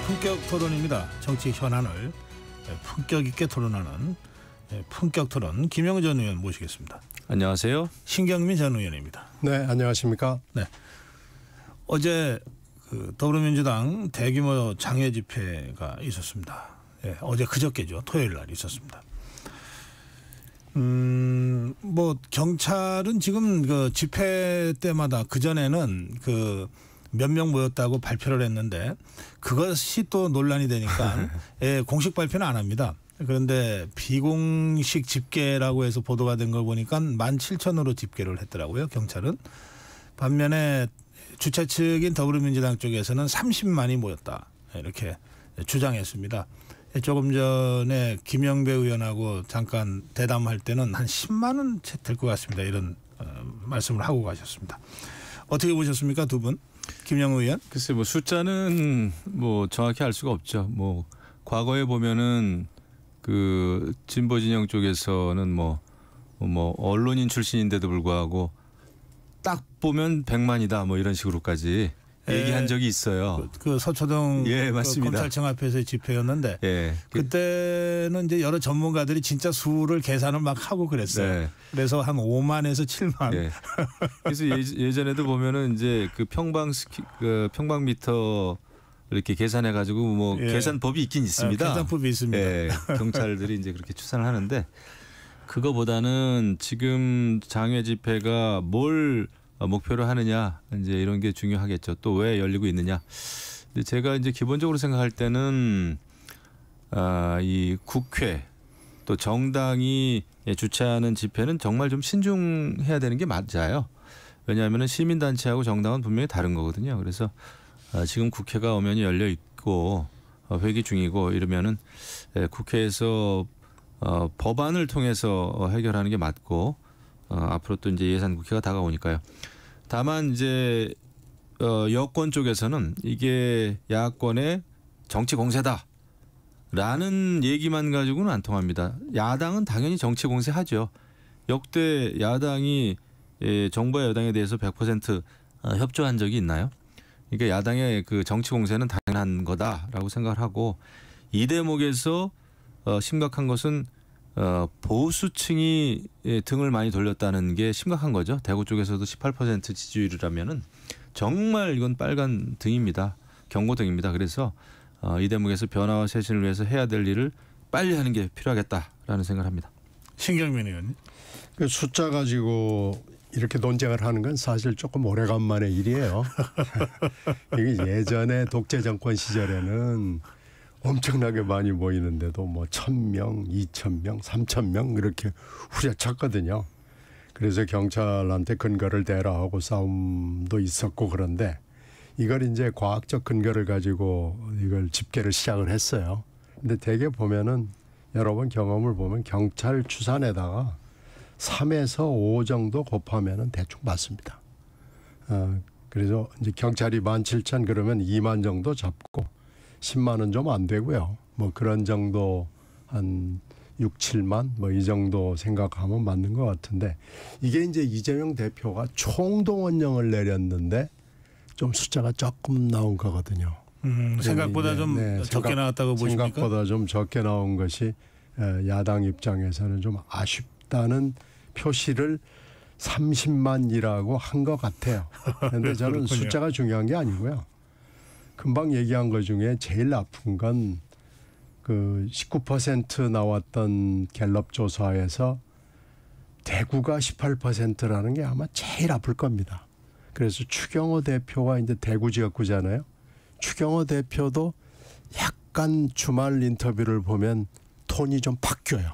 품격 토론입니다. 정치 현안을 품격 있게 토론하는 품격 토론 김영우 전 의원 모시겠습니다. 안녕하세요. 신경민 전 의원입니다. 네, 안녕하십니까. 네. 어제 더불어민주당 대규모 장외 집회가 있었습니다. 어제 그저께죠. 토요일 날 있었습니다. 뭐 경찰은 지금 그 집회 때마다 그 전에는 몇 명 모였다고 발표를 했는데 그것이 또 논란이 되니까 공식 발표는 안 합니다. 그런데 비공식 집계라고 해서 보도가 된 걸 보니까 17,000으로 집계를 했더라고요. 경찰은. 반면에 주최 측인 더불어민주당 쪽에서는 30만이 모였다 이렇게 주장했습니다. 조금 전에 김영배 의원하고 잠깐 대담할 때는 한 10만은 될 것 같습니다. 이런 말씀을 하고 가셨습니다. 어떻게 보셨습니까, 두 분? 김영우 의원? 글쎄 뭐 숫자는 뭐 정확히 알 수가 없죠. 뭐 과거에 보면은 그 진보 진영 쪽에서는 뭐 언론인 출신인데도 불구하고 딱 보면 100만이다 뭐 이런 식으로까지 얘기한 적이 있어요. 그 서초동 맞습니다. 검찰청 앞에서의 집회였는데 그때는 이제 여러 전문가들이 진짜 수를 계산을 막 하고 그랬어요. 그래서 한 5만에서 7만. 그래서 예전에도 보면은 이제 그 평방미터 이렇게 계산해 가지고 뭐 계산법이 있긴 있습니다. 계산법이 있습니다. 경찰들이 이제 그렇게 추산을 하는데 그거보다는 지금 장외 집회가 뭘 목표로 하느냐 이제 이런 게 중요하겠죠. 또 왜 열리고 있느냐. 근데 제가 이제 기본적으로 생각할 때는 이 국회 또 정당이 주최하는 집회는 정말 좀 신중해야 되는 게 맞아요. 왜냐하면은 시민단체하고 정당은 분명히 다른 거거든요. 그래서 지금 국회가 엄연히 열려 있고 회기 중이고 이러면은 국회에서 법안을 통해서 해결하는 게 맞고 앞으로 또 이제 예산 국회가 다가오니까요. 다만 이제 여권 쪽에서는 이게 야권의 정치 공세다라는 얘기만 가지고는 안 통합니다. 야당은 당연히 정치 공세하죠. 역대 야당이 정부와 여당에 대해서 100% 협조한 적이 있나요? 그러니까 야당의 그 정치 공세는 당연한 거다라고 생각을 하고 이 대목에서 심각한 것은 보수층이 등을 많이 돌렸다는 게 심각한 거죠. 대구 쪽에서도 18% 지지율이라면은 정말 이건 빨간 등입니다. 경고등입니다. 그래서 이 대목에서 변화와 쇄신을 위해서 해야 될 일을 빨리 하는 게 필요하겠다라는 생각을 합니다. 신경민 의원님. 그 숫자 가지고 이렇게 논쟁을 하는 건 사실 조금 오래간만의 일이에요. 이게 예전에 독재 정권 시절에는 엄청나게 많이 모이는데도 뭐 1,000명, 2,000명, 3,000명 이렇게 후려쳤거든요. 그래서 경찰한테 근거를 대라 하고 싸움도 있었고 그런데 이걸 이제 과학적 근거를 가지고 이걸 집계를 시작을 했어요. 근데 대개 보면은 여러 번 경험을 보면 경찰 추산에다가 3에서 5 정도 곱하면은 대충 맞습니다. 그래서 이제 경찰이 17,000 그러면 2만 정도 잡고 10만은 좀 안 되고요. 뭐 그런 정도 한 6, 7만 뭐 이 정도 생각하면 맞는 것 같은데 이게 이제 이재명 대표가 총동원령을 내렸는데 좀 숫자가 조금 나온 거거든요. 생각보다 좀 적게 나왔다고 보십니까? 생각보다 좀 적게 나온 것이 야당 입장에서는 좀 아쉽다는 표시를 30만이라고 한 것 같아요. 그런데 저는 숫자가 중요한 게 아니고요. 금방 얘기한 것 중에 제일 아픈 건 그 19% 나왔던 갤럽 조사에서 대구가 18%라는 게 아마 제일 아플 겁니다. 그래서 추경호 대표가 이제 대구 지역구잖아요. 추경호 대표도 약간 주말 인터뷰를 보면 톤이 좀 바뀌어요.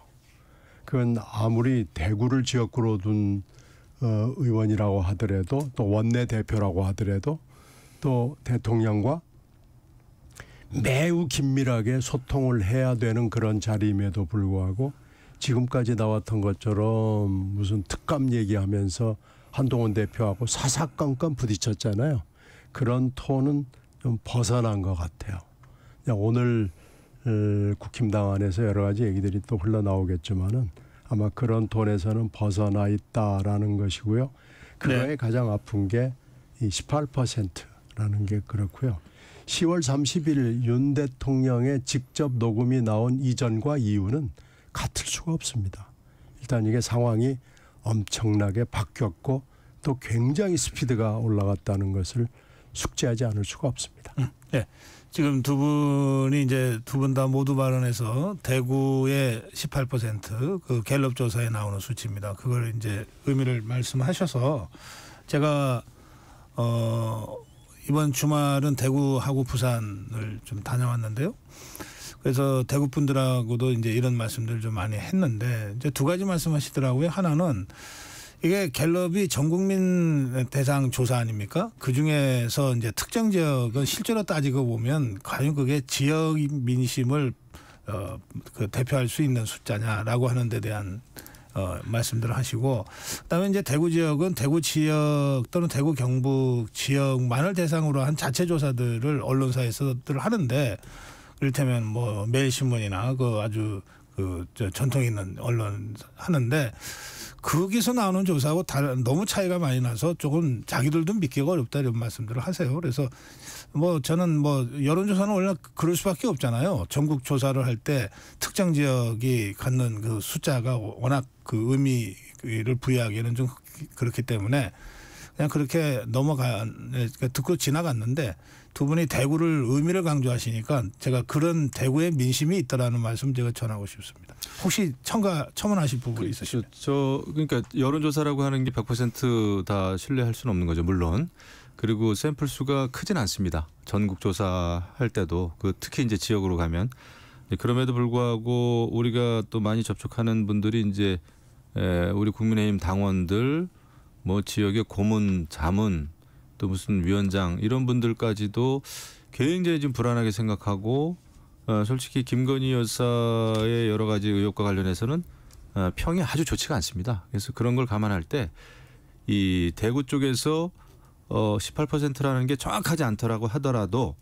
그건 아무리 대구를 지역구로 둔 의원이라고 하더라도 또 원내대표라고 하더라도 또 대통령과 매우 긴밀하게 소통을 해야 되는 그런 자리임에도 불구하고 지금까지 나왔던 것처럼 무슨 특감 얘기하면서 한동훈 대표하고 사사건건 부딪혔잖아요. 그런 톤은 좀 벗어난 것 같아요. 오늘 국힘당 안에서 여러 가지 얘기들이 또 흘러나오겠지만은 아마 그런 톤에서는 벗어나 있다라는 것이고요. 그거에 네. 가장 아픈 게 이 18%라는 게 그렇고요. 10월 30일 윤 대통령의 직접 녹음이 나온 이전과 이후는 같을 수가 없습니다. 일단 이게 상황이 엄청나게 바뀌었고 또 굉장히 스피드가 올라갔다는 것을 숙지하지 않을 수가 없습니다. 네. 지금 두 분이 이제 두 분 다 모두 발언해서 대구의 18%그 갤럽 조사에 나오는 수치입니다. 그걸 이제 의미를 말씀하셔서 제가 이번 주말은 대구하고 부산을 좀 다녀왔는데요. 그래서 대구 분들하고도 이제 이런 말씀들 좀 많이 했는데 이제 두 가지 말씀하시더라고요. 하나는 이게 갤럽이 전국민 대상 조사 아닙니까? 그 중에서 이제 특정 지역은 실제로 따지고 보면 과연 그게 지역 민심을 그 대표할 수 있는 숫자냐라고 하는 데 대한 말씀들을 하시고, 그다음에 이제 대구 지역은 대구 지역 또는 대구 경북 지역만을 대상으로 한 자체 조사들을 언론사에서들 하는데, 이를테면 뭐 매일신문이나 그 아주 그 전통 있는 언론 하는데 거기서 나오는 조사하고 너무 차이가 많이 나서 조금 자기들도 믿기가 어렵다 이런 말씀들을 하세요. 그래서 뭐 저는 뭐 여론조사는 원래 그럴 수밖에 없잖아요. 전국 조사를 할 때 특정 지역이 갖는 그 숫자가 워낙 그 의미를 부여하기에는 좀 그렇기 때문에 그냥 그렇게 듣고 지나갔는데 두 분이 대구를 의미를 강조하시니까 제가 그런 대구의 민심이 있다라는 말씀 제가 전하고 싶습니다. 혹시 첨언하실 부분이 있으시죠? 그러니까 여론조사라고 하는 게 100% 다 신뢰할 수는 없는 거죠, 물론. 그리고 샘플 수가 크진 않습니다. 전국 조사할 때도 특히 이제 지역으로 가면. 그럼에도 불구하고 우리가 또 많이 접촉하는 분들이 이제 우리 국민의힘 당원들, 뭐 지역의 고문, 자문, 또 무슨 위원장 이런 분들까지도 굉장히 좀 불안하게 생각하고 솔직히 김건희 여사의 여러 가지 의혹과 관련해서는 평이 아주 좋지가 않습니다. 그래서 그런 걸 감안할 때 이 대구 쪽에서 18%라는 게 정확하지 않더라고 하더라도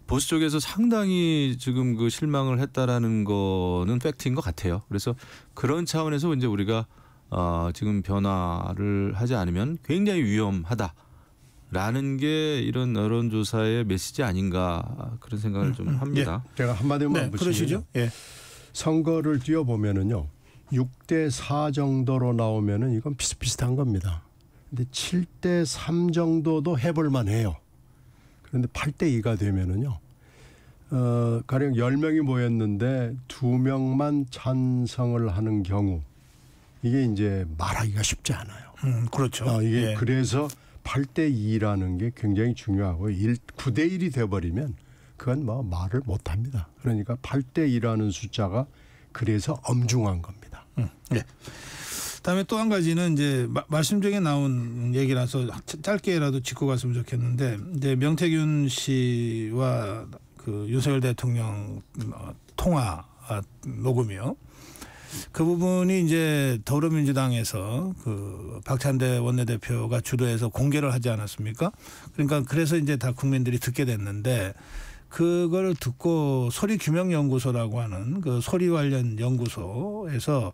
보수 쪽에서 상당히 지금 그 실망을 했다라는 거는 팩트인 것 같아요. 그래서 그런 차원에서 이제 우리가 지금 변화를 하지 않으면 굉장히 위험하다라는 게 이런 여론조사의 메시지 아닌가 그런 생각을 좀 합니다. 예, 제가 한마디만 그러시죠? 예. 선거를 뛰어보면은요. 6대4 정도로 나오면은 이건 비슷비슷한 겁니다. 근데 7대3 정도도 해볼만 해요. 그런데 8대2가 되면은요. 가령 10명이 모였는데 2명만 찬성을 하는 경우 이게 이제 말하기가 쉽지 않아요. 그렇죠. 이게 예. 그래서 8대2라는 게 굉장히 중요하고 9대1이 돼버리면 그건 뭐 말을 못합니다. 그러니까 8대2라는 숫자가 그래서 엄중한 겁니다. 네. 그다음에 또 한 가지는 이제 말씀 중에 나온 얘기라서 짧게라도 짚고 갔으면 좋겠는데 이제 명태균 씨와 그 윤석열 대통령 통화 녹음이요. 그 부분이 이제 더불어민주당에서 그 박찬대 원내대표가 주도해서 공개를 하지 않았습니까? 그러니까 그래서 이제 다 국민들이 듣게 됐는데 그걸 듣고 소리규명연구소라고 하는 그 소리 관련 연구소에서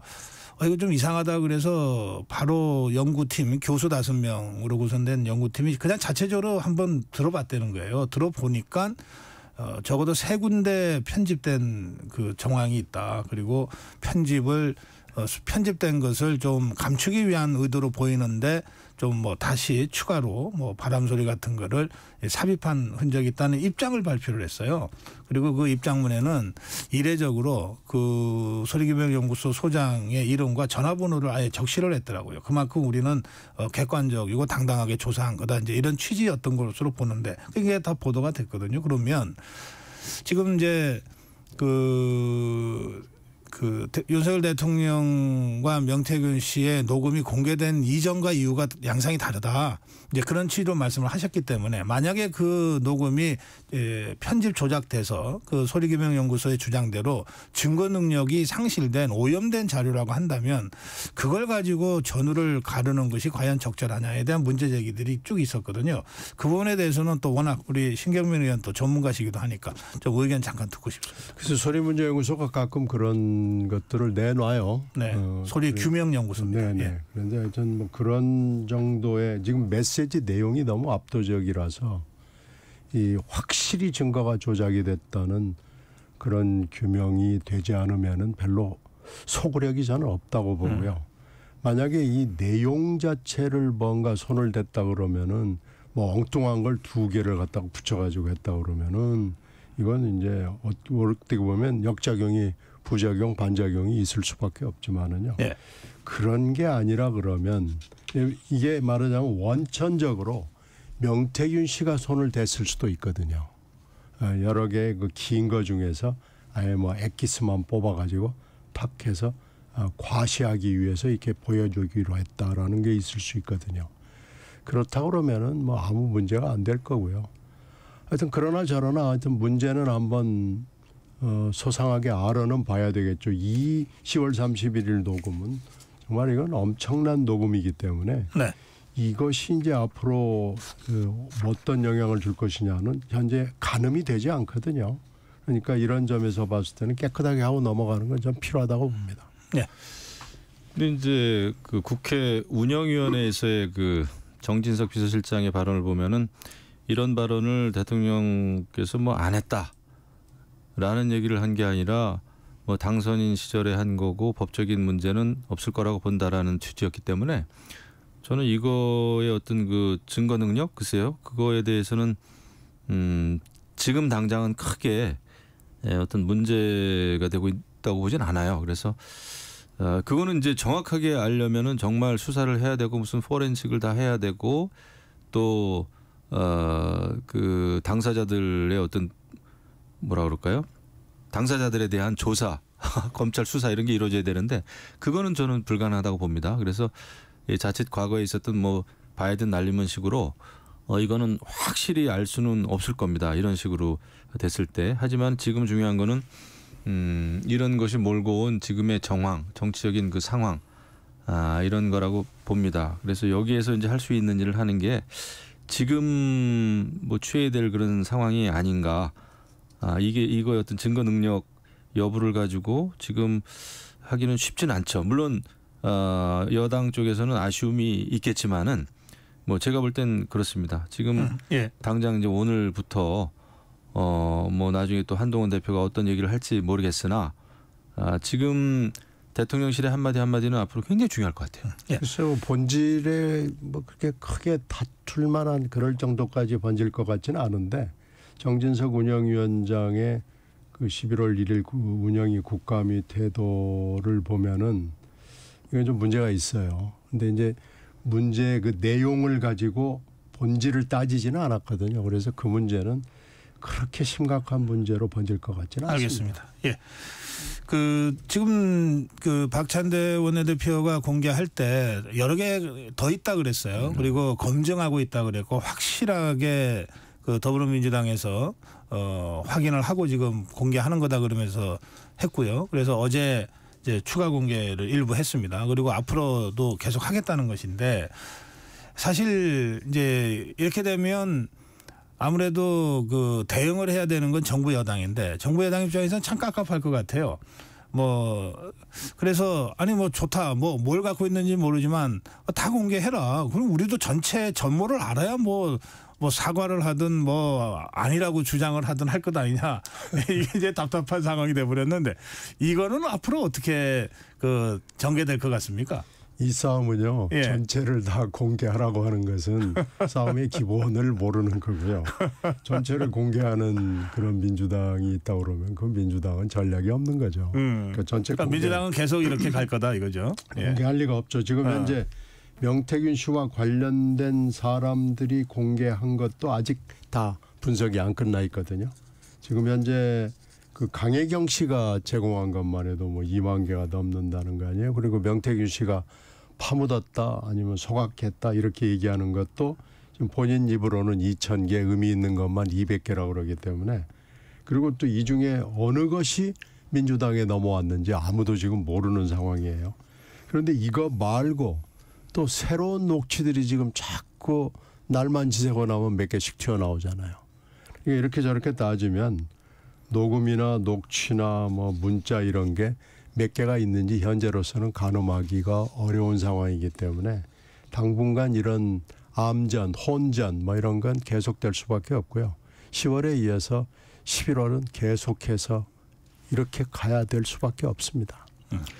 이거 좀 이상하다 그래서 바로 연구팀 교수 5명으로 구성된 연구팀이 그냥 자체적으로 한번 들어봤다는 거예요. 들어보니까 적어도 3군데 편집된 그 정황이 있다. 그리고 편집을 편집된 것을 좀 감추기 위한 의도로 보이는데 좀 뭐 다시 추가로 뭐 바람소리 같은 거를 삽입한 흔적이 있다는 입장을 발표를 했어요. 그리고 그 입장문에는 이례적으로 그 소리규명연구소 소장의 이름과 전화번호를 아예 적시를 했더라고요. 그만큼 우리는 객관적이고 당당하게 조사한 거다. 이제 이런 취지였던 것으로 보는데 그게 다 보도가 됐거든요. 그러면 지금 이제 윤석열 대통령과 명태균 씨의 녹음이 공개된 이전과 이후가 양상이 다르다. 이제 그런 취지로 말씀을 하셨기 때문에 만약에 그 녹음이 편집 조작돼서 그 소리규명연구소의 주장대로 증거 능력이 상실된 오염된 자료라고 한다면 그걸 가지고 전우를 가르는 것이 과연 적절하냐에 대한 문제 제기들이 쭉 있었거든요. 그 부분에 대해서는 또 워낙 우리 신경민 의원 또 전문가시기도 하니까 좀 의견 잠깐 듣고 싶습니다. 그래서 소리문제연구소가 가끔 그런 것들을 내놔요. 네, 소리규명연구소입니다. 네. 예. 그런데 하여튼 뭐 그런 정도의 지금 메시지 내용이 너무 압도적이라서 이 확실히 증거가 조작이 됐다는 그런 규명이 되지 않으면은 별로 소구력이 저는 없다고 보고요. 만약에 이 내용 자체를 뭔가 손을 댔다 그러면은 뭐 엉뚱한 걸 2개를 갖다가 붙여가지고 했다 그러면은 이건 이제 어떻게 보면 역작용이 부작용 반작용이 있을 수밖에 없지만은요. 예. 그런 게 아니라 그러면 이게 말하자면 원천적으로 명태균 씨가 손을 댔을 수도 있거든요. 여러 개의 그 긴 거 중에서 아예 뭐 엑기스만 뽑아가지고 탁 해서 과시하기 위해서 이렇게 보여주기로 했다라는 게 있을 수 있거든요. 그렇다고 그러면은 뭐 아무 문제가 안 될 거고요. 하여튼 그러나 저러나 하여튼 문제는 한번 소상하게 알아는 봐야 되겠죠. 이 10월 31일 녹음은 정말 이건 엄청난 녹음이기 때문에 네. 이것이 이제 앞으로 어떤 영향을 줄 것이냐는 현재 가늠이 되지 않거든요. 그러니까 이런 점에서 봤을 때는 깨끗하게 하고 넘어가는 건 좀 필요하다고 봅니다. 네. 근데 이제 그 국회 운영위원회에서의 그 정진석 비서실장의 발언을 보면은 이런 발언을 대통령께서 뭐 안 했다라는 얘기를 한 게 아니라 뭐 당선인 시절에 한 거고 법적인 문제는 없을 거라고 본다라는 취지였기 때문에 저는 이거의 어떤 그 증거 능력 글쎄요 그거에 대해서는 지금 당장은 크게 어떤 문제가 되고 있다고 보진 않아요. 그래서 그거는 이제 정확하게 알려면은 정말 수사를 해야 되고 무슨 포렌식을 다 해야 되고 또 그 당사자들의 어떤 뭐라 그럴까요? 당사자들에 대한 조사, 검찰 수사 이런 게 이루어져야 되는데 그거는 저는 불가능하다고 봅니다. 그래서 자칫 과거에 있었던 뭐 바이든 날리면식으로 이거는 확실히 알 수는 없을 겁니다. 이런 식으로 됐을 때. 하지만 지금 중요한 거는 이런 것이 몰고 온 지금의 정황, 정치적인 그 상황 이런 거라고 봅니다. 그래서 여기에서 이제 할 수 있는 일을 하는 게 지금 뭐 취해야 될 그런 상황이 아닌가. 이거의 어떤 증거 능력 여부를 가지고 지금 하기는 쉽진 않죠. 물론 여당 쪽에서는 아쉬움이 있겠지만은 뭐 제가 볼 땐 그렇습니다. 지금 당장 이제 오늘부터 뭐 나중에 또 한동훈 대표가 어떤 얘기를 할지 모르겠으나 지금 대통령실의 한마디 한마디는 앞으로 굉장히 중요할 것 같아요. 글쎄요, 본질에 뭐 그렇게 크게 다툴 만한 그럴 정도까지 번질 것 같지는 않은데 정진석 운영위원장의 그 11월 1일 운영위 국감의 태도를 보면은 이건 좀 문제가 있어요. 근데 이제 문제의 그 내용을 가지고 본질을 따지지는 않았거든요. 그래서 그 문제는 그렇게 심각한 문제로 번질 것 같지는 않습니다. 알겠습니다. 예. 지금 박찬대 원내대표가 공개할 때 여러 개 더 있다 그랬어요. 그리고 검증하고 있다 그랬고 확실하게 그 더불어민주당에서 확인을 하고 지금 공개하는 거다 그러면서 했고요. 그래서 어제 이제 추가 공개를 일부 했습니다. 그리고 앞으로도 계속 하겠다는 것인데 사실 이제 이렇게 되면 아무래도 그 대응을 해야 되는 건 정부 여당인데 정부 여당 입장에서는 참 깝깝할 것 같아요. 뭐 그래서 아니 뭐 좋다 뭐 뭘 갖고 있는지 모르지만 다 공개해라. 그럼 우리도 전체 전모를 알아야 뭐 뭐 사과를 하든 뭐 아니라고 주장을 하든 할 것 아니냐. 이게 이제 답답한 상황이 돼버렸는데 이거는 앞으로 어떻게 그 전개될 것 같습니까? 이 싸움은요. 예. 전체를 다 공개하라고 하는 것은 싸움의 기본을 모르는 거고요. 전체를 공개하는 그런 민주당이 있다고 그러면 그 민주당은 전략이 없는 거죠. 그러니까 전체 그러니까 민주당은 계속 이렇게 갈 거다 이거죠. 공개할 리가 없죠. 지금 현재 명태균 씨와 관련된 사람들이 공개한 것도 아직 다 분석이 안 끝나 있거든요. 지금 현재 그 강혜경 씨가 제공한 것만 해도 뭐 2만 개가 넘는다는 거 아니에요. 그리고 명태균 씨가 파묻었다 아니면 소각했다 이렇게 얘기하는 것도 지금 본인 입으로는 2,000개 의미 있는 것만 200개라고 그러기 때문에 그리고 또 이 중에 어느 것이 민주당에 넘어왔는지 아무도 지금 모르는 상황이에요. 그런데 이거 말고 또 새로운 녹취들이 지금 자꾸 날만 지새고 나면 몇 개씩 튀어나오잖아요. 이렇게 저렇게 따지면 녹음이나 녹취나 뭐 문자 이런 게 몇 개가 있는지 현재로서는 가늠하기가 어려운 상황이기 때문에 당분간 이런 암전, 혼전 뭐 이런 건 계속될 수밖에 없고요. 10월에 이어서 11월은 계속해서 이렇게 가야 될 수밖에 없습니다.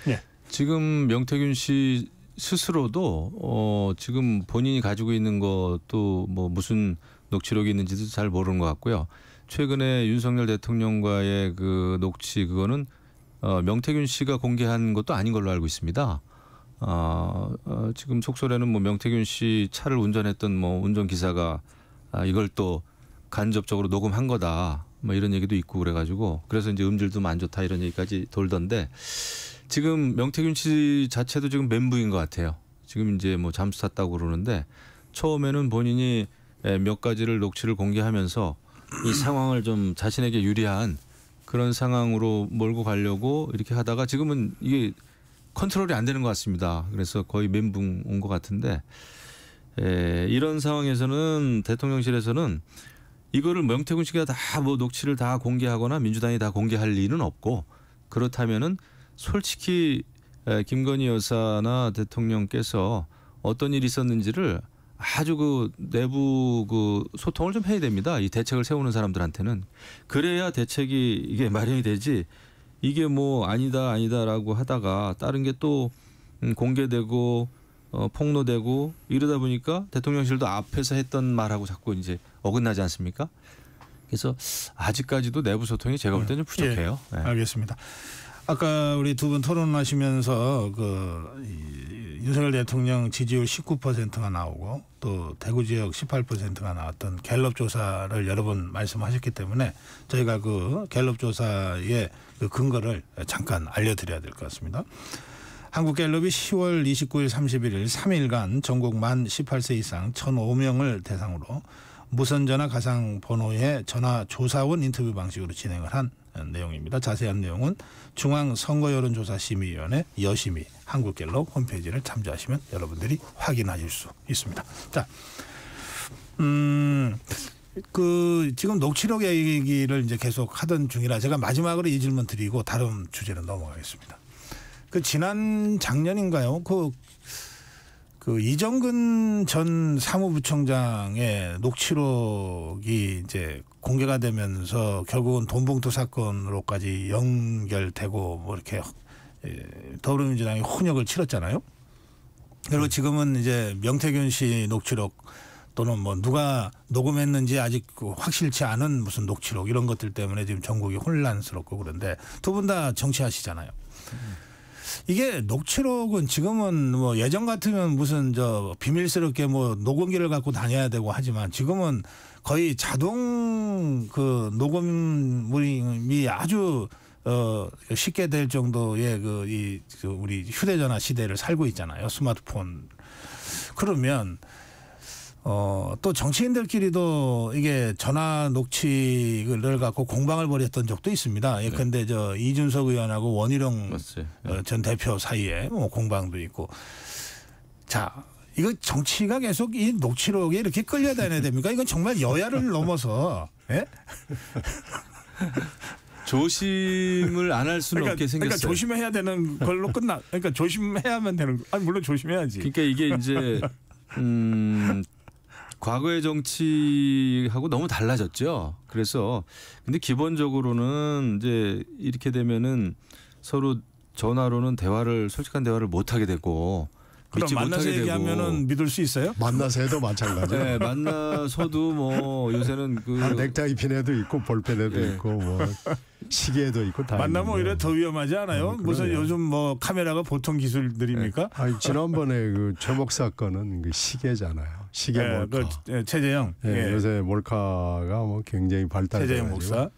네. 지금 명태균 씨 스스로도 지금 본인이 가지고 있는 것도 뭐 무슨 녹취록이 있는지도 잘 모르는 것 같고요. 최근에 윤석열 대통령과의 그 녹취 그거는 명태균 씨가 공개한 것도 아닌 걸로 알고 있습니다. 지금 속설에는 뭐 명태균 씨 차를 운전했던 뭐 운전기사가 이걸 또 간접적으로 녹음한 거다. 뭐 이런 얘기도 있고 그래가지고 그래서 이제 음질도 안 좋다 이런 얘기까지 돌던데 지금 명태균 씨 자체도 지금 멘붕인 것 같아요. 지금 이제 뭐 잠수 탔다고 그러는데 처음에는 본인이 몇 가지를 녹취를 공개하면서 이 상황을 좀 자신에게 유리한 그런 상황으로 몰고 가려고 이렇게 하다가 지금은 이게 컨트롤이 안 되는 것 같습니다. 그래서 거의 멘붕 온 것 같은데 이런 상황에서는 대통령실에서는 이거를 명태균 씨가 다 뭐 녹취를 다 공개하거나 민주당이 다 공개할 리는 없고 그렇다면은 솔직히 김건희 여사나 대통령께서 어떤 일이 있었는지를 아주 그 내부 그 소통을 좀 해야 됩니다. 이 대책을 세우는 사람들한테는 그래야 대책이 이게 마련이 되지. 이게 뭐 아니다라고 하다가 다른 게 또 공개되고 폭로되고 이러다 보니까 대통령실도 앞에서 했던 말하고 자꾸 이제 어긋나지 않습니까? 그래서 아직까지도 내부 소통이 제가 볼 때는 부족해요. 예, 알겠습니다. 아까 우리 두 분 토론하시면서 윤석열 대통령 지지율 19%가 나오고 또 대구 지역 18%가 나왔던 갤럽 조사를 여러 번 말씀하셨기 때문에 저희가 그 갤럽 조사의 그 근거를 잠깐 알려드려야 될 것 같습니다. 한국갤럽이 10월 29일 31일 3일간 전국 만 18세 이상 1,005명을 대상으로 무선전화 가상번호의 전화조사원 인터뷰 방식으로 진행을 한 내용입니다. 자세한 내용은 중앙선거여론조사심의위원회 여심이 한국갤럽 홈페이지를 참조하시면 여러분들이 확인하실 수 있습니다. 자, 지금 녹취록 얘기를 이제 계속 하던 중이라 제가 마지막으로 이 질문 드리고 다른 주제로 넘어가겠습니다. 지난 작년인가요? 그 이정근 전 사무부총장의 녹취록이 이제 공개가 되면서 결국은 돈봉투 사건으로까지 연결되고 뭐 이렇게 더불어민주당이 혼역을 치렀잖아요. 그리고 지금은 이제 명태균 씨 녹취록 또는 뭐 누가 녹음했는지 아직 확실치 않은 무슨 녹취록 이런 것들 때문에 지금 전국이 혼란스럽고 그런데 두 분 다 정치하시잖아요. 이게 녹취록은 지금은 뭐 예전 같으면 무슨 비밀스럽게 뭐 녹음기를 갖고 다녀야 되고 하지만 지금은 거의 자동 그 녹음이 아주 쉽게 될 정도의 우리 휴대전화 시대를 살고 있잖아요. 스마트폰. 그러면 또 정치인들끼리도 이게 전화 녹취를 갖고 공방을 벌였던 적도 있습니다. 예컨대 이준석 의원하고 원희룡 전 대표 사이에 뭐 공방도 있고. 자, 이거 정치가 계속 이 녹취록에 이렇게 끌려다녀야 됩니까? 이건 정말 여야를 넘어서. 예? 조심을 안 할 수는 없게 생겼어요. 그러니까 조심해야 되는 걸로 그러니까 조심해야만 되는. 아니 물론 조심해야지. 그러니까 이게 이제 과거의 정치하고 너무 달라졌죠. 그래서 근데 기본적으로는 이제 이렇게 되면은 서로 전화로는 솔직한 대화를 못 하게 되고 그럼 만나서 얘기하면은 믿을 수 있어요? 만나서 해도 마찬가지예요. 네, 만나서도 뭐 요새는 넥타이 핀에도 있고 볼펜에도 있고 뭐 시계에도 있고 다 만나면 오히려 더 위험하지 않아요? 무슨 요즘 뭐 카메라가 보통 기술들입니까? 아니, 지난번에 그 최 목사 건은 그 시계잖아요. 시계 몰카. 최재형. 요새 몰카가 뭐 굉장히 발달돼가지고. 최재형 목사.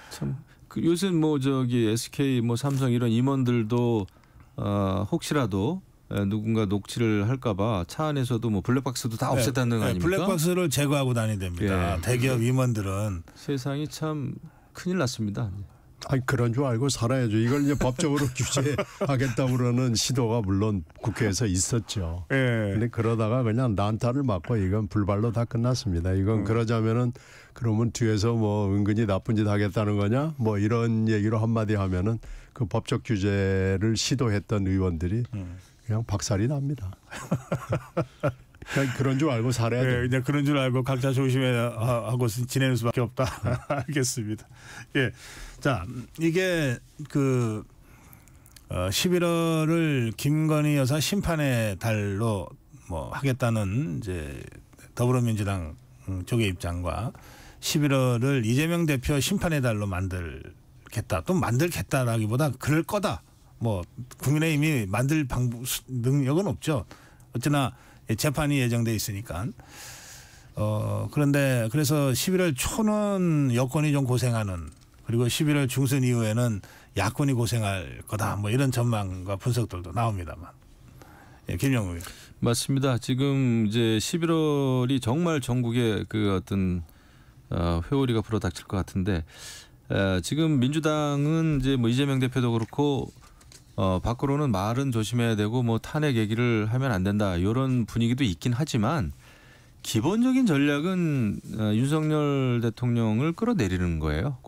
참 요새 뭐 SK 뭐 삼성 이런 임원들도 혹시라도 누군가 녹취를 할까봐 차 안에서도 뭐 블랙박스도 다 없앴다는 거 아닙니까? 블랙박스를 제거하고 다니답니다. 대기업 임원들은. 세상이 참 큰일 났습니다. 아니 그런 줄 알고 살아야죠. 이걸 이제 법적으로 규제하겠다고 그러는 시도가 물론 국회에서 있었죠. 그런데 그러다가 그냥 난타를 맞고 이건 불발로 다 끝났습니다. 이건 그러자면은 그러면 뒤에서 뭐 은근히 나쁜 짓 하겠다는 거냐? 뭐 이런 얘기로 한마디 하면은 그 법적 규제를 시도했던 의원들이 그냥 박살이 납니다. 그냥 그런 줄 알고 살아야 돼요. 그냥 그런 줄 알고 각자 조심해 하고 지내는 수밖에 없다. 알겠습니다. 자, 이게 11월을 김건희 여사 심판의 달로 뭐 하겠다는 이제 더불어민주당 쪽의 입장과 11월을 이재명 대표 심판의 달로 만들겠다. 또 만들겠다라기보다 그럴 거다. 뭐 국민의힘이 만들 능력은 없죠. 어쩌나 재판이 예정돼 있으니까. 그런데 그래서 11월 초는 여권이 좀 고생하는, 그리고 11월 중순 이후에는 야권이 고생할 거다. 뭐 이런 전망과 분석들도 나옵니다만. 김영우 의원. 맞습니다. 지금 이제 11월이 정말 전국에 그 어떤 회오리가 불어닥칠 것 같은데 지금 민주당은 이제 뭐 이재명 대표도 그렇고 밖으로는 말은 조심해야 되고 뭐 탄핵 얘기를 하면 안 된다 이런 분위기도 있긴 하지만 기본적인 전략은 윤석열 대통령을 끌어내리는 거예요.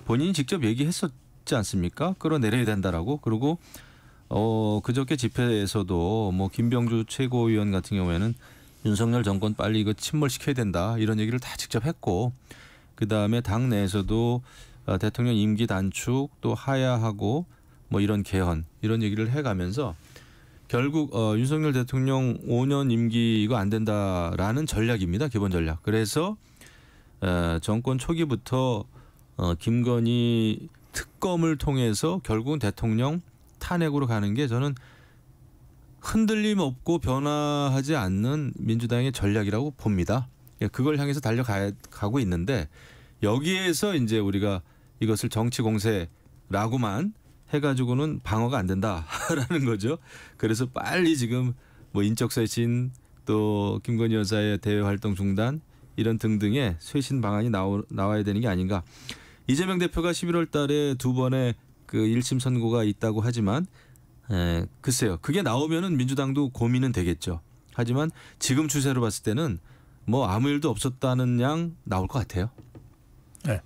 본인이 직접 얘기했었지 않습니까? 끌어내려야 된다라고. 그리고 그저께 집회에서도 뭐 김병주 최고위원 같은 경우에는 윤석열 정권 빨리 이거 침몰시켜야 된다 이런 얘기를 다 직접 했고, 그다음에 당 내에서도 대통령 임기 단축 또 하야하고 뭐 이런 개헌 이런 얘기를 해가면서 결국 윤석열 대통령 5년 임기가 안 된다라는 전략입니다. 기본 전략. 그래서 정권 초기부터 김건희 특검을 통해서 결국은 대통령 탄핵으로 가는 게 저는 흔들림 없고 변화하지 않는 민주당의 전략이라고 봅니다. 그걸 향해서 달려가고 있는데 여기에서 이제 우리가 이것을 정치 공세라고만 해가지고는 방어가 안 된다라는 거죠. 그래서 빨리 지금 뭐 인적 쇄신 또 김건희 여사의 대외 활동 중단 이런 등등의 쇄신 방안이 나와야 되는 게 아닌가. 이재명 대표가 11월 달에 2번의 그 1심 선고가 있다고 하지만 글쎄요. 그게 나오면은 민주당도 고민은 되겠죠. 하지만 지금 추세로 봤을 때는 뭐 아무 일도 없었다는 양 나올 것 같아요. 네.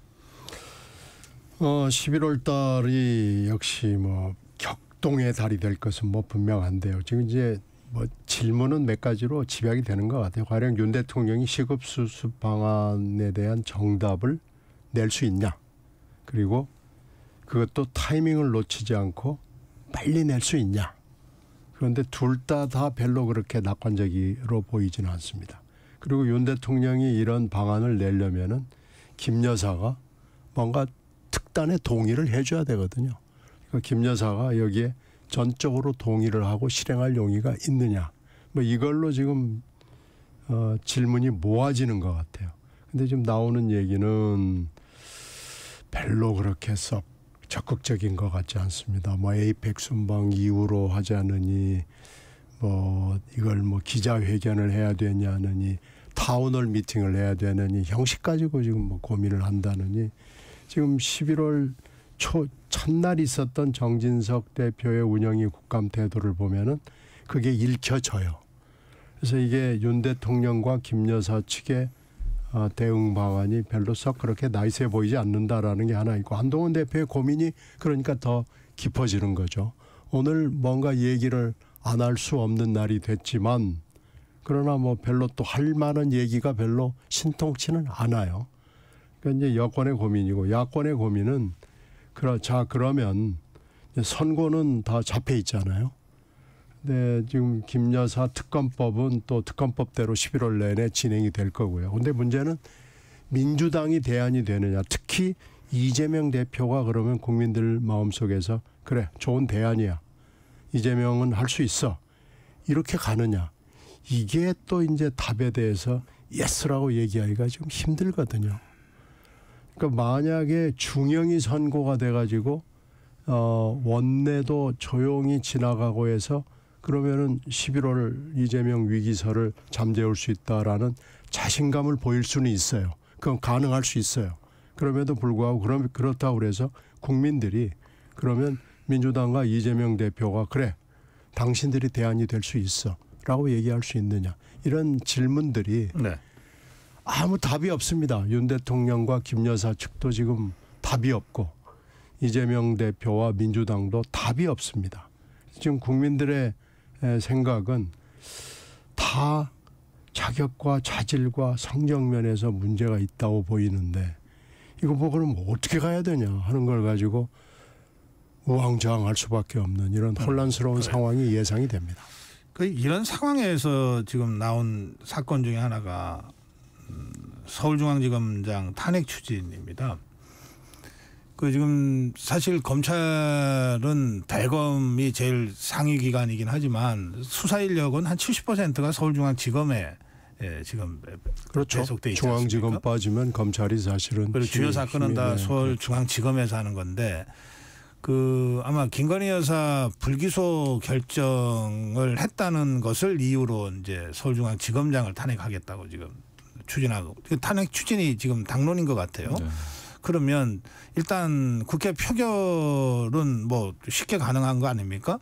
11월 달이 역시 뭐 격동의 달이 될 것은 뭐 분명한데요. 지금 이제 뭐 질문은 몇 가지로 집약이 되는 것 같아요. 가령 윤 대통령이 시급 수습 방안에 대한 정답을 낼 수 있냐. 그리고 그것도 타이밍을 놓치지 않고 빨리 낼 수 있냐. 그런데 둘 다 별로 그렇게 낙관적으로 보이지는 않습니다. 그리고 윤 대통령이 이런 방안을 내려면은 김 여사가 뭔가 특단의 동의를 해줘야 되거든요. 그러니까 김 여사가 여기에 전적으로 동의를 하고 실행할 용의가 있느냐. 뭐 이걸로 지금 질문이 모아지는 것 같아요. 근데 지금 나오는 얘기는 별로 그렇게 썩 적극적인 것 같지 않습니다. 뭐 에이펙 순방 이후로 하지 않으니 뭐 이걸 뭐 기자회견을 해야 되냐느니 타운홀 미팅을 해야 되느니 형식 가지고 지금 뭐 고민을 한다느니 지금 11월 초 첫날 있었던 정진석 대표의 운영위 국감 태도를 보면은 그게 읽혀져요. 그래서 이게 윤 대통령과 김 여사 측의 대응 방안이 별로 썩 그렇게 나이스해 보이지 않는다라는 게 하나 있고, 한동훈 대표의 고민이 그러니까 더 깊어지는 거죠. 오늘 뭔가 얘기를 안 할 수 없는 날이 됐지만 그러나 뭐 별로 또 할 만한 얘기가 별로 신통치는 않아요. 그러니까 이제 여권의 고민이고 야권의 고민은 그러면 선고는 다 잡혀 있잖아요. 근데 지금 김 여사 특검법은 또 특검법대로 11월 내내 진행이 될 거고요. 근데 문제는 민주당이 대안이 되느냐. 특히 이재명 대표가 그러면 국민들 마음속에서 그래 좋은 대안이야. 이재명은 할 수 있어. 이렇게 가느냐. 이게 또 이제 답에 대해서 예스라고 얘기하기가 좀 힘들거든요. 그러니까 만약에 중형이 선고가 돼가지고 원내도 조용히 지나가고 해서 그러면은 11월 이재명 위기설을 잠재울 수 있다라는 자신감을 보일 수는 있어요. 그건 가능할 수 있어요. 그럼에도 불구하고 그렇다고 그래서 국민들이 그러면 민주당과 이재명 대표가 그래 당신들이 대안이 될 수 있어 라고 얘기할 수 있느냐. 이런 질문들이 네. 아무 답이 없습니다. 윤 대통령과 김 여사 측도 지금 답이 없고 이재명 대표와 민주당도 답이 없습니다. 지금 국민들의 생각은 다 자격과 자질과 성적면에서 문제가 있다고 보이는데 이거 뭐 그럼 어떻게 가야 되냐 하는 걸 가지고 우왕좌왕할 수밖에 없는 이런 혼란스러운 상황이 예상이 됩니다. 이런 상황에서 지금 나온 사건 중에 하나가 서울중앙지검장 탄핵 추진입니다. 지금 사실 검찰은 대검이 제일 상위 기관이긴 하지만 수사 인력은 한 70%가 서울중앙지검에 지금 그렇죠. 배속돼 있지 중앙지검 않습니까? 빠지면 검찰이 사실은 그리고 주요 사건은 다 서울중앙지검에서 하는 건데 아마 김건희 여사 불기소 결정을 했다는 것을 이유로 이제 서울중앙지검장을 탄핵하겠다고 지금 추진하고 탄핵 추진이 지금 당론인 것 같아요. 네. 그러면 일단 국회 표결은 뭐 쉽게 가능한 거 아닙니까?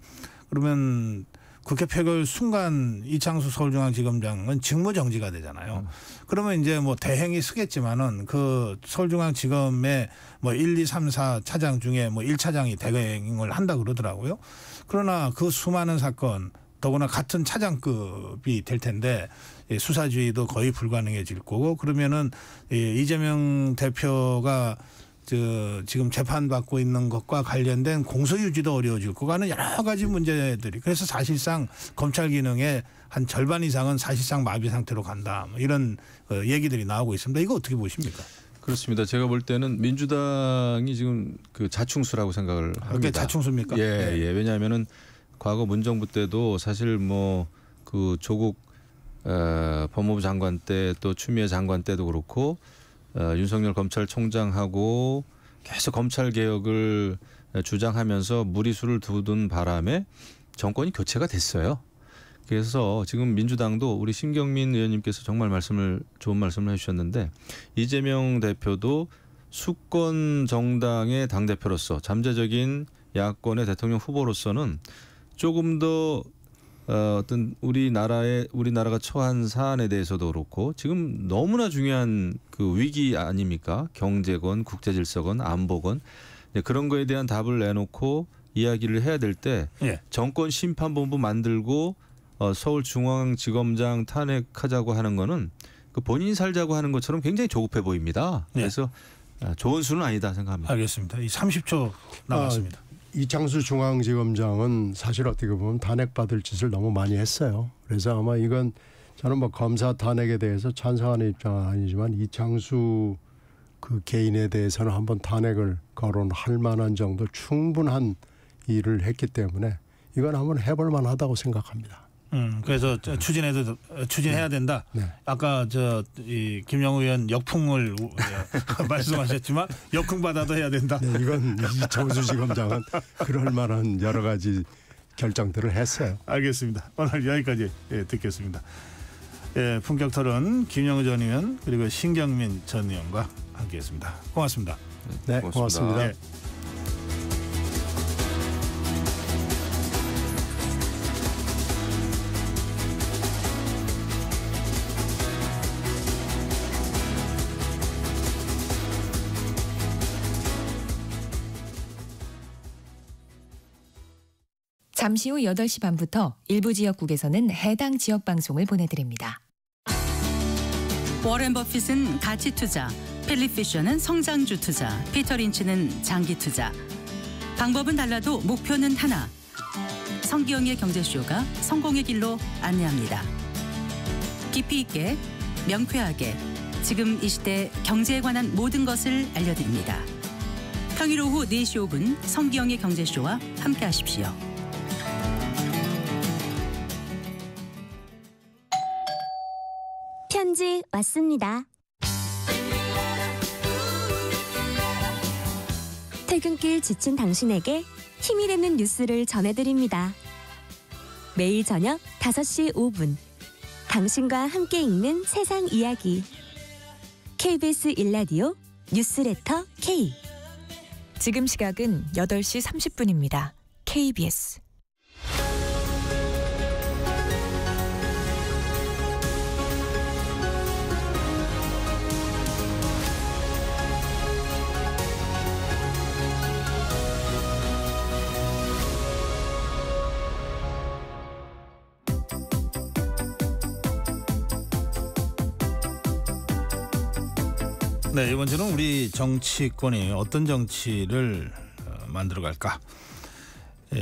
그러면 국회 표결 순간 이창수 서울중앙지검장은 직무정지가 되잖아요. 그러면 이제 뭐 대행이 쓰겠지만은 그 서울중앙지검의 뭐 1, 2, 3, 4 차장 중에 뭐 1차장이 대행을 한다 그러더라고요. 그러나 그 수많은 사건 더구나 같은 차장급이 될 텐데 수사주의도 거의 불가능해질 거고 그러면은 이재명 대표가 지금 재판받고 있는 것과 관련된 공소유지도 어려워질 거고 하는 여러 가지 문제들이 그래서 사실상 검찰 기능의 한 절반 이상은 사실상 마비 상태로 간다. 뭐 이런 얘기들이 나오고 있습니다. 이거 어떻게 보십니까? 그렇습니다. 제가 볼 때는 민주당이 지금 그 자충수라고 생각을 합니다. 그게 자충수입니까? 예. 왜냐하면은 과거 문정부 때도 사실 뭐 그 조국 법무부 장관 때 또 추미애 장관 때도 그렇고 윤석열 검찰총장하고 계속 검찰 개혁을 주장하면서 무리수를 두둔 바람에 정권이 교체가 됐어요. 그래서 지금 민주당도 우리 신경민 의원님께서 정말 좋은 말씀을 해주셨는데 이재명 대표도 수권 정당의 당대표로서 잠재적인 야권의 대통령 후보로서는 조금 더 어떤 우리나라가 처한 사안에 대해서도 그렇고 지금 너무나 중요한 그 위기 아닙니까? 경제건 국제질서건 안보건 그런 거에 대한 답을 내놓고 이야기를 해야 될 때 정권 심판본부 만들고 서울중앙지검장 탄핵하자고 하는 거는 그 본인이 살자고 하는 것처럼 굉장히 조급해 보입니다. 그래서 좋은 수는 아니다 생각합니다. 알겠습니다. 이 30초 남았습니다. 이창수 중앙지검장은 사실 어떻게 보면 탄핵받을 짓을 너무 많이 했어요. 그래서 아마 이건 저는 뭐 검사 탄핵에 대해서 찬성하는 입장은 아니지만 이창수 그 개인에 대해서는 한번 탄핵을 거론할 만한 정도 충분한 일을 했기 때문에 이건 한번 해볼 만하다고 생각합니다. 그래서 추진해야 된다. 네. 아까 이 김영우 의원 역풍을 말씀하셨지만 역풍 받아도 해야 된다. 네, 이건 이창수 지검장은 그럴 만한 여러 가지 결정들을 했어요. 알겠습니다. 오늘 여기까지 듣겠습니다. 품격 토론 김영우 전 의원 그리고 신경민 전 의원과 함께했습니다. 고맙습니다. 네, 고맙습니다. 잠시 후 8시 반부터 일부 지역국에서는 해당 지역 방송을 보내드립니다. 워렌 버핏은 가치 투자, 필립 피셔는 성장주 투자, 피터 린치는 장기 투자. 방법은 달라도 목표는 하나. 성기영의 경제쇼가 성공의 길로 안내합니다. 깊이 있게, 명쾌하게, 지금 이 시대 경제에 관한 모든 것을 알려드립니다. 평일 오후 4시 5분 성기영의 경제쇼와 함께하십시오. 편지 왔습니다. 퇴근길 지친 당신에게 힘이 되는 뉴스를 전해드립니다. 매일 저녁 5시 5분 당신과 함께 읽는 세상 이야기 KBS 1라디오 뉴스레터 K. 지금 시각은 8시 30분입니다. KBS. 네, 이번 주는 우리 정치권이 어떤 정치를 만들어갈까?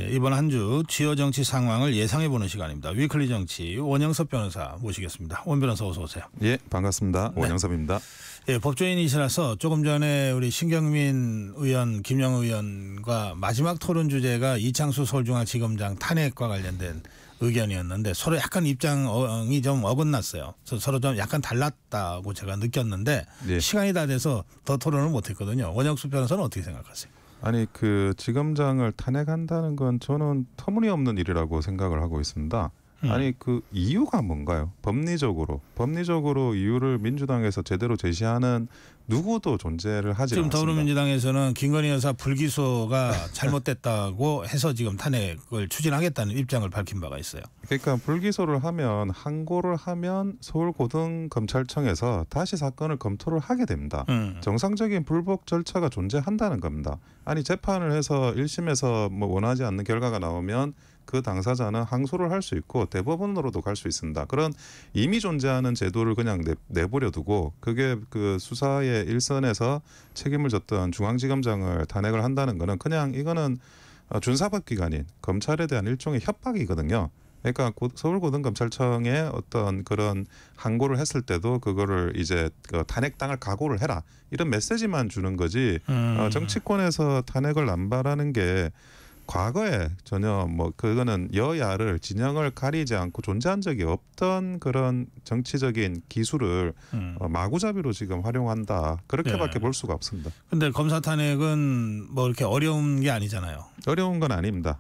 이번 한 주 주요 정치 상황을 예상해보는 시간입니다. 위클리 정치 원영섭 변호사 모시겠습니다. 원 변호사 어서 오세요. 예, 반갑습니다. 원영섭입니다. 예, 법조인이시라서 조금 전에 우리 신경민 의원, 김영우 의원과 마지막 토론 주제가 이창수 서울중앙지검장 탄핵과 관련된 의견이었는데 서로 약간 입장이 좀 어긋났어요. 서로 좀 약간 달랐다고 제가 느꼈는데 예. 시간이 다 돼서 더 토론을 못했거든요. 원영수 변호사는 어떻게 생각하세요? 아니 그 지검장을 탄핵한다는 건 저는 터무니없는 일이라고 생각을 하고 있습니다. 아니 그 이유가 뭔가요? 법리적으로 이유를 민주당에서 제대로 제시하는 누구도 존재를 하지 지금 않습니다. 더불어민주당에서는 김건희 여사 불기소가 잘못됐다고 해서 지금 탄핵을 추진하겠다는 입장을 밝힌 바가 있어요. 그러니까 불기소를 하면 항고를 하면 서울고등검찰청에서 다시 사건을 검토를 하게 됩니다. 정상적인 불복 절차가 존재한다는 겁니다. 아니 재판을 해서 1심에서 뭐 원하지 않는 결과가 나오면 그 당사자는 항소를 할 수 있고 대법원으로도 갈 수 있습니다. 그런 이미 존재하는 제도를 그냥 내버려 두고 그게 그 수사의 일선에서 책임을 졌던 중앙지검장을 탄핵을 한다는 거는 그냥 이거는 준사법기관인 검찰에 대한 일종의 협박이거든요. 그러니까 서울고등검찰청에 어떤 그런 항고를 했을 때도 그거를 이제 탄핵당할 각오를 해라 이런 메시지만 주는 거지 정치권에서 탄핵을 남발하는 게 과거에 전혀 뭐 그거는 여야를 진영을 가리지 않고 존재한 적이 없던 그런 정치적인 기술을 마구잡이로 지금 활용한다 그렇게밖에 볼 수가 없습니다. 그런데 검사 탄핵은 뭐 이렇게 어려운 게 아니잖아요. 어려운 건 아닙니다.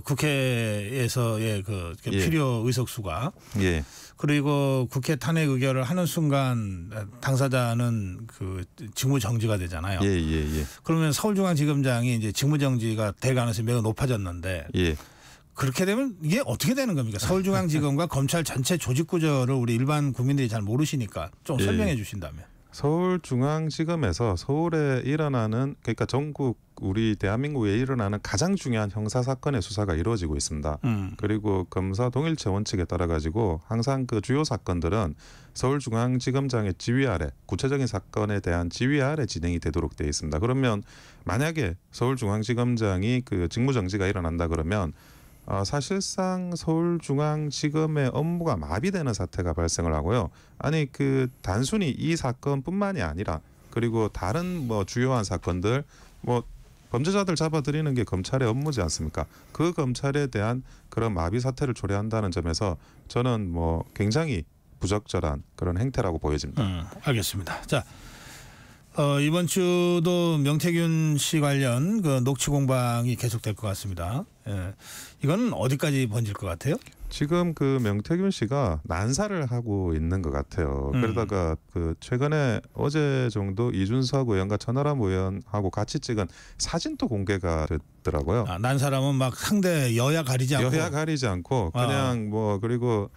국회에서의 그 필요 의석수가 예. 그리고 국회 탄핵 의결을 하는 순간 당사자는 그 직무 정지가 되잖아요. 예. 그러면 서울중앙지검장이 이제 직무 정지가 될 가능성이 매우 높아졌는데 예. 그렇게 되면 이게 어떻게 되는 겁니까? 서울중앙지검과 검찰 전체 조직 구조를 우리 일반 국민들이 잘 모르시니까 좀 설명해 주신다면. 서울중앙지검에서 서울에 일어나는 그러니까 전국 우리 대한민국에 일어나는 가장 중요한 형사 사건의 수사가 이루어지고 있습니다. 그리고 검사 동일체 원칙에 따라 가지고 항상 그 주요 사건들은 서울중앙지검장의 지휘 아래 구체적인 사건에 대한 지휘 아래 진행이 되도록 되어 있습니다. 그러면 만약에 서울중앙지검장이 그 직무정지가 일어난다 그러면 사실상 서울중앙지검의 업무가 마비되는 사태가 발생을 하고요. 아니 그 단순히 이 사건뿐만이 아니라 그리고 다른 뭐 주요한 사건들 뭐 범죄자들 잡아들이는 게 검찰의 업무지 않습니까? 그 검찰에 대한 그런 마비 사태를 초래한다는 점에서 저는 뭐 굉장히 부적절한 그런 행태라고 보여집니다. 알겠습니다. 자. 이번 주도 명태균 씨 관련 그 녹취 공방이 계속될 것 같습니다. 예. 이건 어디까지 번질 것 같아요? 지금 그 명태균 씨가 난사를 하고 있는 것 같아요. 그러다가 그 최근에 어제 정도 이준석 의원과 천하람 의원하고 같이 찍은 사진도 공개가 됐더라고요. 난사람은 막 상대 여야 가리지 않고 그냥 뭐 그리고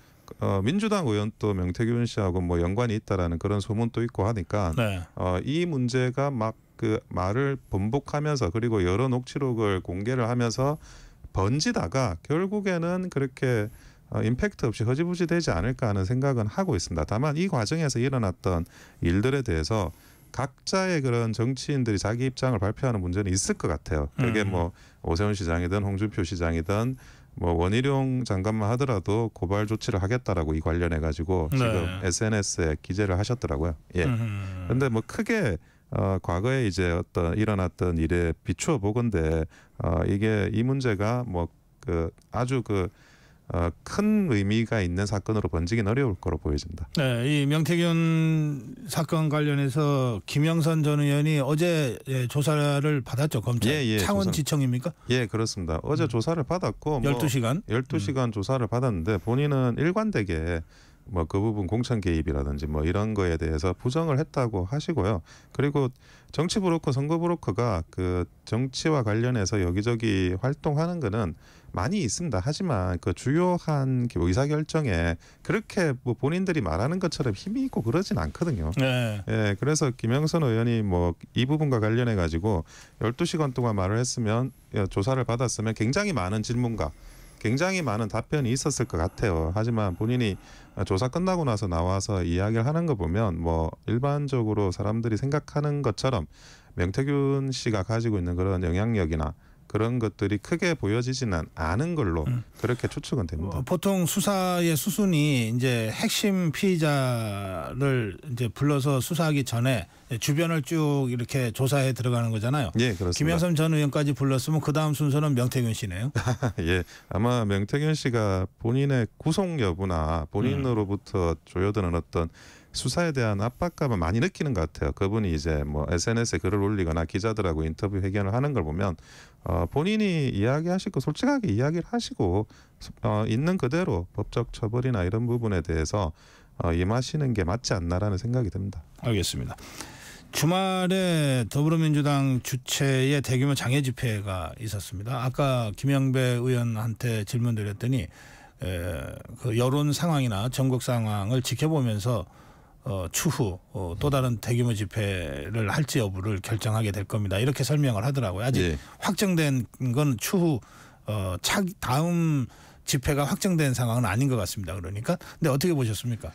민주당 의원도 명태균 씨하고 뭐 연관이 있다라는 그런 소문도 있고 하니까 이 문제가 막 그 말을 번복하면서 그리고 여러 녹취록을 공개를 하면서 번지다가 결국에는 그렇게 임팩트 없이 허지부지 되지 않을까 하는 생각은 하고 있습니다. 다만 이 과정에서 일어났던 일들에 대해서 각자의 그런 정치인들이 자기 입장을 발표하는 문제는 있을 것 같아요. 그게 뭐 오세훈 시장이든 홍준표 시장이든 뭐 원희룡 장관만 하더라도 고발 조치를 하겠다라고 이 관련해 가지고 네. 지금 SNS에 기재를 하셨더라고요. 예. 그런데 뭐 크게 과거에 이제 어떤 일어났던 일에 비추어 보건대 이게 이 문제가 뭐 그 아주 큰 의미가 있는 사건으로 번지긴 어려울 거로 보여집니다. 네, 이 명태균 사건 관련해서 김영선 전 의원이 어제 조사를 받았죠, 검찰. 창원지청입니까? 예, 그렇습니다. 어제 조사를 받았고 12시간? 12시간 조사를 받았는데 본인은 일관되게 뭐 그 부분 공천 개입이라든지 뭐 이런 거에 대해서 부정을 했다고 하시고요. 그리고 정치 브로커, 선거 브로커가 그 정치와 관련해서 여기저기 활동하는 거는 많이 있습니다. 하지만 그 주요한 의사결정에 그렇게 뭐 본인들이 말하는 것처럼 힘이 있고 그러진 않거든요. 네. 예, 그래서 김영선 의원이 뭐 이 부분과 관련해 가지고 12시간 동안 말을 했으면, 조사를 받았으면 굉장히 많은 질문과 굉장히 많은 답변이 있었을 것 같아요. 하지만 본인이 조사 끝나고 나서 나와서 이야기를 하는 거 보면 뭐 일반적으로 사람들이 생각하는 것처럼 명태균 씨가 가지고 있는 그런 영향력이나 그런 것들이 크게 보여지지는 않은 걸로 그렇게 추측은 됩니다. 보통 수사의 수순이 이제 핵심 피의자를 이제 불러서 수사하기 전에 주변을 쭉 이렇게 조사해 들어가는 거잖아요. 예, 그렇습니다. 김영선 전 의원까지 불렀으면 그 다음 순서는 명태균 씨네요. 예, 아마 명태균 씨가 본인의 구속 여부나 본인으로부터 조여드는 어떤 수사에 대한 압박감을 많이 느끼는 것 같아요. 그분이 이제 뭐 SNS에 글을 올리거나 기자들하고 인터뷰 회견을 하는 걸 보면 본인이 이야기하실 거 솔직하게 이야기를 하시고 있는 그대로 법적 처벌이나 이런 부분에 대해서 임하시는 게 맞지 않나라는 생각이 듭니다. 알겠습니다. 주말에 더불어민주당 주최의 대규모 장애 집회가 있었습니다. 아까 김영배 의원한테 질문 드렸더니 그 여론 상황이나 전국 상황을 지켜보면서 추후 또 다른 대규모 집회를 할지 여부를 결정하게 될 겁니다. 이렇게 설명을 하더라고요. 아직 확정된 건 추후 다음 집회가 확정된 상황은 아닌 것 같습니다. 그러니까 근데 어떻게 보셨습니까?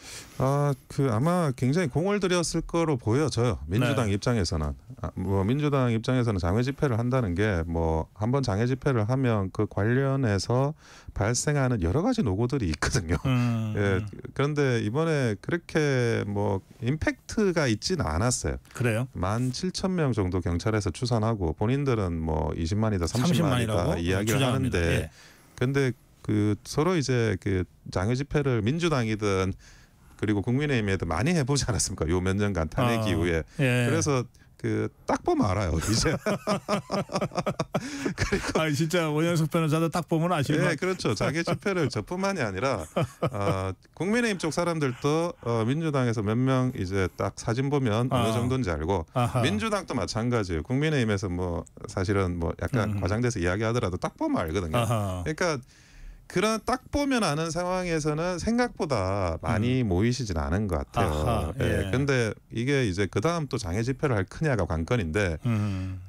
아마 굉장히 공을 들였을 거로 보여져요. 민주당 입장에서는 뭐 민주당 입장에서는 장외 집회를 한다는 게 뭐 한번 장외 집회를 하면 그 관련해서 발생하는 여러 가지 노고들이 있거든요. 예, 그런데 이번에 그렇게 뭐 임팩트가 있지는 않았어요. 그래요? 17,000명 정도 경찰에서 추산하고 본인들은 뭐 20만이다 30만이다 이야기를 하는데 근데 그 서로 이제 그 장외 집회를 민주당이든 그리고 국민의힘에도 많이 해보지 않았습니까? 요 몇 년간 탄핵 이후에. 그래서 그 딱 보면 알아요. 이제. 그리고 진짜 오연석 변호사도 딱 보면 아시는 네, 그렇죠. 장외 집회를 저뿐만이 아니라 국민의힘 쪽 사람들도 민주당에서 몇 명 이제 딱 사진 보면 어느 정도인지 알고 민주당도 마찬가지예요. 국민의힘에서 뭐 사실은 뭐 약간 과장돼서 이야기하더라도 딱 보면 알거든요. 그러니까 그런 딱 보면 아는 상황에서는 생각보다 많이 모이시진 않은 것 같아요. 근데 이게 이제 그 다음 또 장외 집회를 할 크냐가 관건인데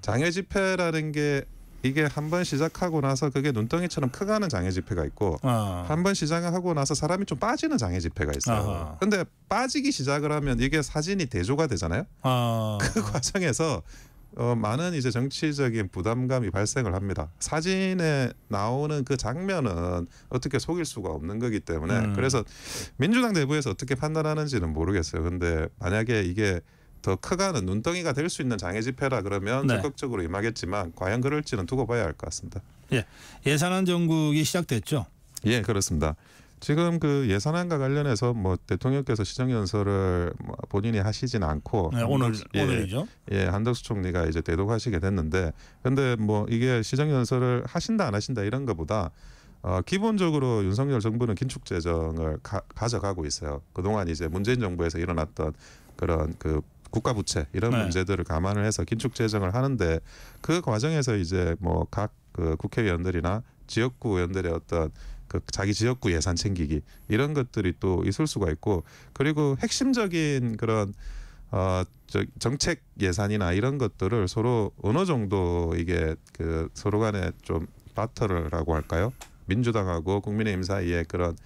장외 집회라는 게 이게 한번 시작하고 나서 그게 눈덩이처럼 커가는 장외 집회가 있고 한번 시작하고 나서 사람이 좀 빠지는 장외 집회가 있어요. 근데 빠지기 시작을 하면 이게 사진이 대조가 되잖아요. 그 과정에서 많은 이제 정치적인 부담감이 발생을 합니다. 사진에 나오는 그 장면은 어떻게 속일 수가 없는 거기 때문에 그래서 민주당 내부에서 어떻게 판단하는지는 모르겠어요. 근데 만약에 이게 더 커가는 눈덩이가 될 수 있는 장외 집회라 그러면 적극적으로 임하겠지만 과연 그럴지는 두고 봐야 할 것 같습니다. 예산안 정국이 시작됐죠? 예, 그렇습니다. 지금 그 예산안과 관련해서 뭐 대통령께서 시정연설을 본인이 하시진 않고 오늘이죠. 한덕수 총리가 이제 대독하시게 됐는데, 근데 뭐 이게 시정연설을 하신다 안 하신다 이런 것보다 기본적으로 윤석열 정부는 긴축 재정을 가져가고 있어요. 그동안 이제 문재인 정부에서 일어났던 그런 그 국가 부채 이런 문제들을 감안을 해서 긴축 재정을 하는데 그 과정에서 이제 뭐 각 그 국회의원들이나 지역구 의원들의 어떤 그 자기 지역구 예산 챙기기 이런 것들이 또 있을 수가 있고, 그리고 핵심적인 그런 정책 예산이나 이런 것들을 서로 어느 정도 이게 그 서로 간에 좀 바터라고 할까요? 민주당하고 국민의힘 사이에 그런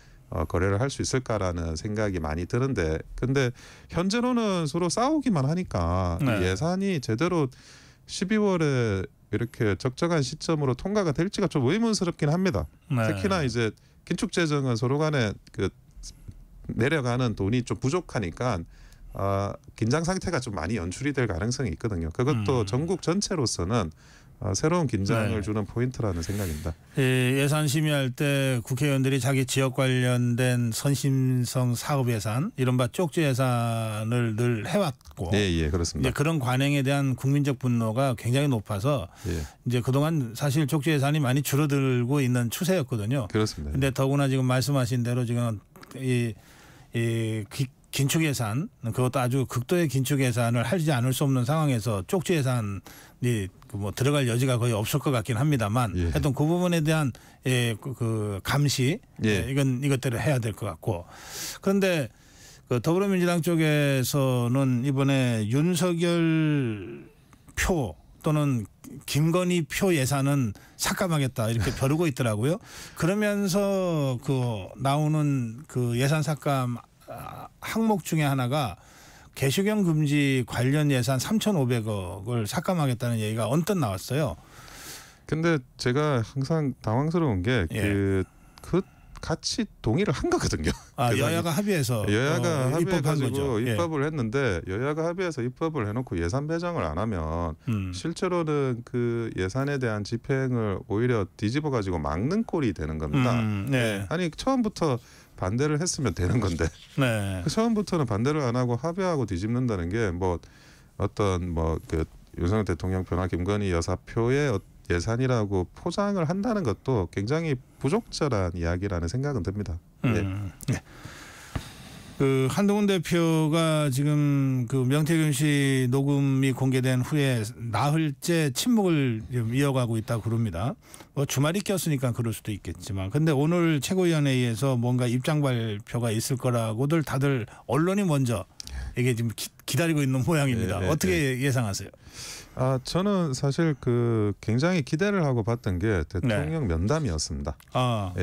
거래를 할 수 있을까라는 생각이 많이 드는데, 근데 현재로는 서로 싸우기만 하니까 이 예산이 제대로 12월에 이렇게 적정한 시점으로 통과가 될지가 좀 의문스럽긴 합니다. 특히나 이제 긴축재정은 서로 간에 그 내려가는 돈이 좀 부족하니까 긴장 상태가 좀 많이 연출이 될 가능성이 있거든요. 그것도 전국 전체로서는 새로운 긴장을 주는 포인트라는 생각입니다. 예산 심의할 때 국회의원들이 자기 지역 관련된 선심성 사업 예산, 이른바 쪽지 예산을 늘 해왔고, 예, 그렇습니다. 그런 관행에 대한 국민적 분노가 굉장히 높아서 이제 그동안 사실 쪽지 예산이 많이 줄어들고 있는 추세였거든요. 그렇습니다. 근데 더구나 지금 말씀하신 대로 지금 이 긴축 예산, 그것도 아주 극도의 긴축 예산을 하지 않을 수 없는 상황에서 쪽지 예산이 뭐 들어갈 여지가 거의 없을 것 같긴 합니다만, 하여튼 그 부분에 대한 그 감시, 이것들을 해야 될 것 같고. 그런데 그 더불어민주당 쪽에서는 이번에 윤석열 표 또는 김건희 표 예산은 삭감하겠다 이렇게 벼르고 있더라고요. 그러면서 그 나오는 그 예산 삭감 항목 중에 하나가 개식용 금지 관련 예산 3,500억을 삭감하겠다는 얘기가 언뜻 나왔어요. 근데 제가 항상 당황스러운 게 그 같이 동의를 한 거거든요. 여야가 합의해서 여야가 합의해가지고 입법을 예. 했는데 여야가 합의해서 입법을 해놓고 예산 배정을 안 하면 실제로는 그 예산에 대한 집행을 오히려 뒤집어 가지고 막는 꼴이 되는 겁니다. 네. 아니 처음부터 반대를 했으면 되는 건데 처음부터는 반대를 안 하고 합의하고 뒤집는다는 게 뭐 어떤 뭐 그 윤석열 대통령 표나 김건희 여사 표의 예산이라고 포장을 한다는 것도 굉장히 부적절한 이야기라는 생각은 듭니다. 그 한동훈 대표가 지금 그 명태균 씨 녹음이 공개된 후에 나흘째 침묵을 이어가고 있다고 그럽니다. 뭐 주말이 꼈으니까 그럴 수도 있겠지만, 근데 오늘 최고위원회의에서 뭔가 입장 발표가 있을 거라고들 다들 언론이 먼저 이게 지금 기다리고 있는 모양입니다. 어떻게 예상하세요? 저는 사실 그 굉장히 기대를 하고 봤던 게 대통령 면담이었습니다.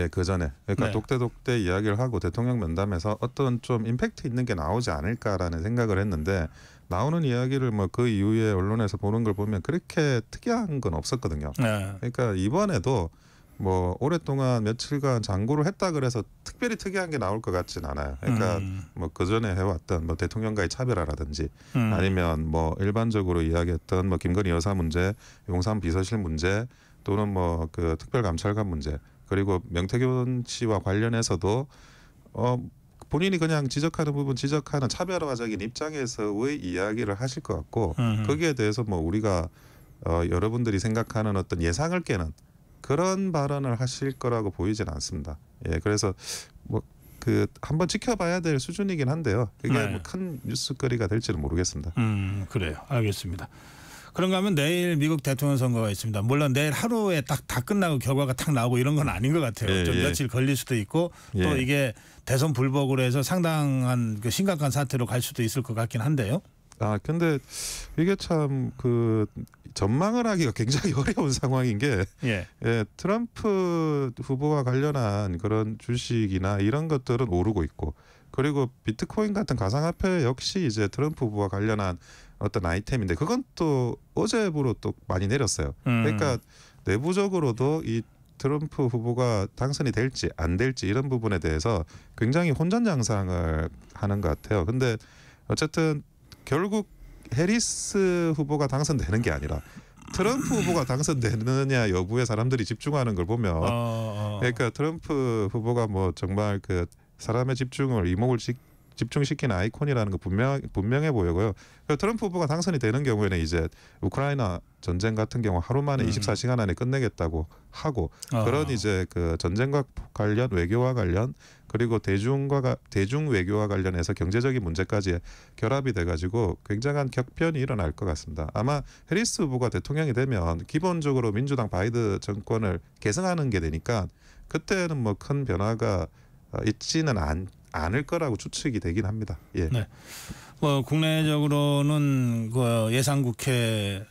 그 전에 그러니까 독대독대 이야기를 하고 대통령 면담에서 어떤 좀 임팩트 있는 게 나오지 않을까라는 생각을 했는데, 나오는 이야기를 뭐 그 이후에 언론에서 보는 걸 보면 그렇게 특이한 건 없었거든요. 그러니까 이번에도 뭐 오랫동안 며칠간 장고를 했다 그래서 특별히 특이한 게 나올 것 같진 않아요. 그러니까 뭐 그 전에 해왔던 뭐 대통령과의 차별화라든지 아니면 뭐 일반적으로 이야기했던 뭐 김건희 여사 문제, 용산 비서실 문제, 또는 뭐 그 특별감찰관 문제, 그리고 명태균 씨와 관련해서도 본인이 그냥 지적하는 부분 지적하는 차별화적인 입장에서의 이야기를 하실 것 같고, 거기에 대해서 뭐 우리가 여러분들이 생각하는 어떤 예상을 깨는 그런 발언을 하실 거라고 보이진 않습니다. 그래서 뭐 그 한번 지켜봐야 될 수준이긴 한데요. 그게 뭐 큰 뉴스거리가 될지는 모르겠습니다. 그래요. 알겠습니다. 그런가 하면 내일 미국 대통령 선거가 있습니다. 물론 내일 하루에 딱 다 끝나고 결과가 딱 나오고 이런 건 아닌 것 같아요. 좀 며칠 걸릴 수도 있고 또 이게 대선 불복으로 해서 상당한 그 심각한 사태로 갈 수도 있을 것 같긴 한데요. 근데 이게 참 그 전망을 하기가 굉장히 어려운 상황인 게 트럼프 후보와 관련한 그런 주식이나 이런 것들은 오르고 있고, 그리고 비트코인 같은 가상화폐 역시 이제 트럼프 후보와 관련한 어떤 아이템인데 그건 또 어제부로 또 많이 내렸어요. 그러니까 내부적으로도 이 트럼프 후보가 당선이 될지 안 될지 이런 부분에 대해서 굉장히 혼전양상을 하는 것 같아요. 근데 어쨌든 결국 해리스 후보가 당선되는 게 아니라 트럼프 후보가 당선되느냐 여부에 사람들이 집중하는 걸 보면 그러니까 트럼프 후보가 뭐 정말 그 사람의 집중을 이목을 집중시키는 아이콘이라는 거 분명해 보이고요. 트럼프 후보가 당선이 되는 경우에는 이제 우크라이나 전쟁 같은 경우 하루 만에 24시간 안에 끝내겠다고 하고 그런 이제 그 전쟁과 관련 외교와 관련 그리고 대중 외교와 관련해서 경제적인 문제까지 결합이 돼가지고 굉장한 격변이 일어날 것 같습니다. 아마 해리스 후보가 대통령이 되면 기본적으로 민주당 바이든 정권을 계승하는 게 되니까 그때는 뭐 큰 변화가 있지는 않을 거라고 추측이 되긴 합니다. 뭐 국내적으로는 그 예산국회를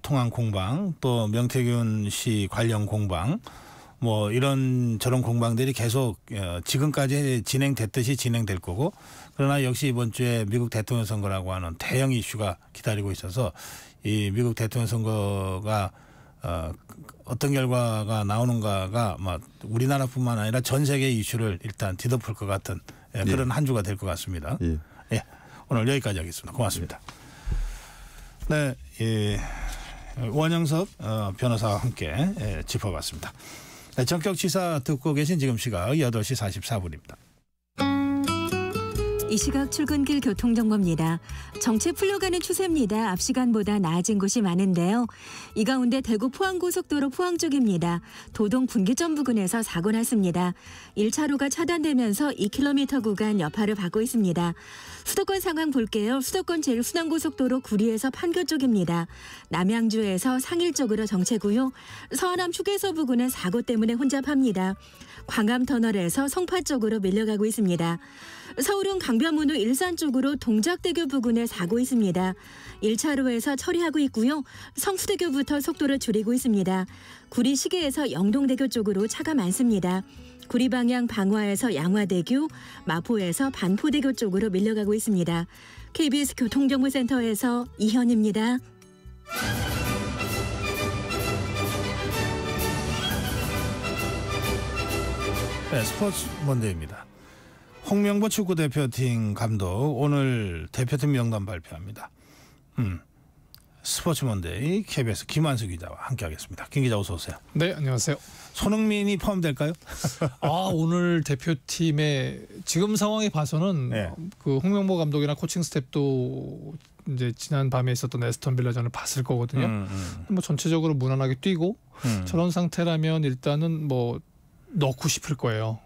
통한 공방, 또 명태균 씨 관련 공방, 뭐 이런 저런 공방들이 계속 지금까지 진행됐듯이 진행될 거고, 그러나 역시 이번 주에 미국 대통령 선거라고 하는 대형 이슈가 기다리고 있어서 이 미국 대통령 선거가 어떤 결과가 나오는가가 우리나라뿐만 아니라 전 세계 이슈를 일단 뒤덮을 것 같은 그런 한 주가 될 것 같습니다. 예, 오늘 여기까지 하겠습니다. 고맙습니다. 네, 원영석 변호사와 함께 짚어봤습니다. 네, 전격지사 듣고 계신 지금 시각 8시 44분입니다. 이 시각 출근길 교통정보입니다. 정체 풀려가는 추세입니다. 앞 시간보다 나아진 곳이 많은데요. 이 가운데 대구 포항고속도로 포항 쪽입니다. 도동 분기점 부근에서 사고 났습니다. 1차로가 차단되면서 2km 구간 여파를 받고 있습니다. 수도권 상황 볼게요. 수도권 제1순환고속도로 구리에서 판교 쪽입니다. 남양주에서 상일 쪽으로 정체고요. 서안암 휴게소 부근은 사고 때문에 혼잡합니다. 광암터널에서 송파 쪽으로 밀려가고 있습니다. 서울은 강변문호 일산 쪽으로 동작대교 부근에 사고 있습니다. 1차로에서 처리하고 있고요. 성수대교부터 속도를 줄이고 있습니다. 구리 시계에서 영동대교 쪽으로 차가 많습니다. 구리 방향 방화에서 양화대교, 마포에서 반포대교 쪽으로 밀려가고 있습니다. KBS 교통정보센터에서 이현입니다. 네, 스포츠 먼데이입니다. 홍명보 축구대표팀 감독 오늘 대표팀 명단 발표합니다. 스포츠 먼데이 KBS 김한수 기자와 함께하겠습니다. 김 기자 어서 오세요. 네, 안녕하세요. 손흥민이 포함될까요? 오늘 대표팀의 지금 상황에 봐서는 그 홍명보 감독이나 코칭 스태프도 이제 지난 밤에 있었던 에스턴 빌라전을 봤을 거거든요. 뭐 전체적으로 무난하게 뛰고 저런 상태라면 일단은 뭐 넣고 싶을 거예요.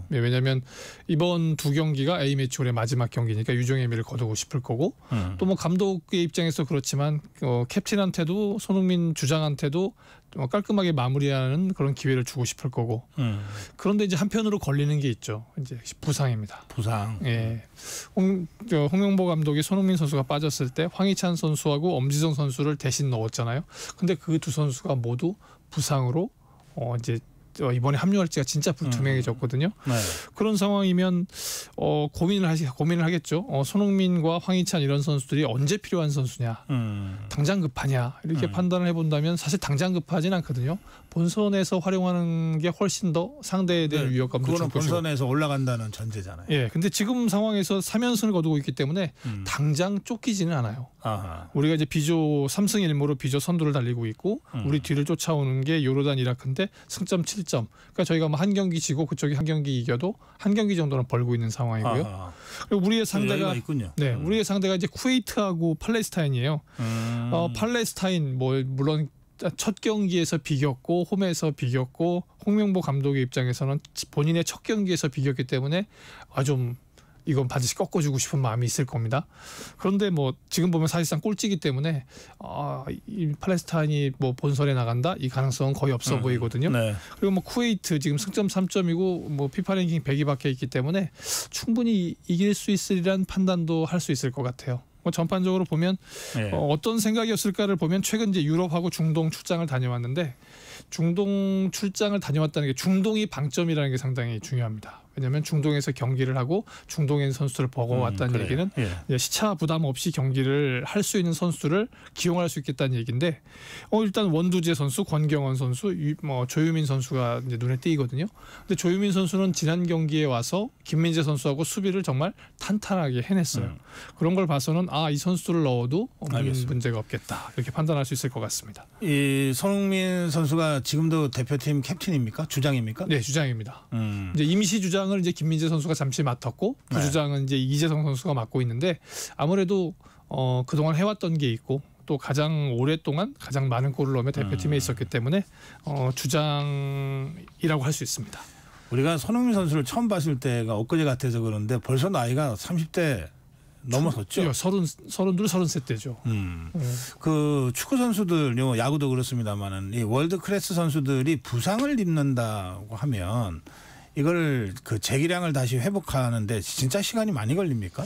왜냐하면 이번 두 경기가 A매치 올해 마지막 경기니까 유종의 미를 거두고 싶을 거고 또 뭐 감독의 입장에서 그렇지만 캡틴한테도 손흥민 주장한테도 깔끔하게 마무리하는 그런 기회를 주고 싶을 거고 그런데 이제 한편으로 걸리는 게 있죠. 이제 부상입니다. 부상. 예. 홍명보 감독이 손흥민 선수가 빠졌을 때 황희찬 선수하고 엄지성 선수를 대신 넣었잖아요. 근데 그 두 선수가 모두 부상으로 이제 이번에 합류할지가 진짜 불투명해졌거든요. 그런 상황이면 고민을 하겠죠. 손흥민과 황희찬 이런 선수들이 언제 필요한 선수냐, 당장 급하냐 이렇게 판단을 해본다면 사실 당장 급하진 않거든요. 본선에서 활용하는 게 훨씬 더 상대에 대한 위협감도 줄 그거는 것이고. 본선에서 올라간다는 전제잖아요. 예, 근데 지금 상황에서 3연승을 거두고 있기 때문에 당장 쫓기지는 않아요. 우리가 이제 비조 3승 1무로 비조 선두를 달리고 있고 우리 뒤를 쫓아오는 게 요르단 이라크인데 승점 7점. 그러니까 저희가 뭐 한 경기 지고 그쪽이 한 경기 이겨도 한 경기 정도는 벌고 있는 상황이고요. 그리고 우리의 상대가 우리의 상대가 이제 쿠웨이트하고 팔레스타인이에요. 팔레스타인 물론 첫 경기에서 비겼고 홈에서 비겼고 홍명보 감독의 입장에서는 본인의 첫 경기에서 비겼기 때문에 좀 이건 반드시 꺾어주고 싶은 마음이 있을 겁니다. 그런데 뭐 지금 보면 사실상 꼴찌이기 때문에 이 팔레스타인이 뭐 본선에 나간다 이 가능성은 거의 없어 보이거든요. 그리고 뭐 쿠웨이트 지금 승점 3점이고 뭐 피파 랭킹 100위 밖에 있기 때문에 충분히 이길 수 있으리란 판단도 할 수 있을 것 같아요. 뭐 전반적으로 보면 어떤 생각이었을까를 보면 최근 이제 유럽하고 중동 출장을 다녀왔는데 중동 출장을 다녀왔다는 게 중동이 방점이라는 게 상당히 중요합니다. 왜냐하면 중동에서 경기를 하고 중동에 있는 선수들을 보고 왔다는 얘기는 시차 부담 없이 경기를 할 수 있는 선수들을 기용할 수 있겠다는 얘기인데 일단 원두재 선수, 권경원 선수, 조유민 선수가 이제 눈에 띄거든요. 근데 조유민 선수는 지난 경기에 와서 김민재 선수하고 수비를 정말 탄탄하게 해냈어요. 그런 걸 봐서는 이 선수들을 넣어도 문제가 없겠다 이렇게 판단할 수 있을 것 같습니다. 이 손흥민 선수가 지금도 대표팀 캡틴입니까? 주장입니까? 네, 주장입니다. 이제 임시 주장을 이제 김민재 선수가 잠시 맡았고 부주장은 이제 이재성 선수가 맡고 있는데 아무래도 그동안 해왔던 게 있고 또 가장 오랫동안 가장 많은 골을 넣으며 대표팀에 있었기 때문에 주장이라고 할 수 있습니다. 우리가 손흥민 선수를 처음 봤을 때가 엊그제 같아서 그런데 벌써 나이가 30대 넘어섰죠. 32, 33대죠. 그 축구 선수들, 야구도 그렇습니다만은 이 월드 클래스 선수들이 부상을 입는다고 하면 이걸 그 재기량을 다시 회복하는데 진짜 시간이 많이 걸립니까?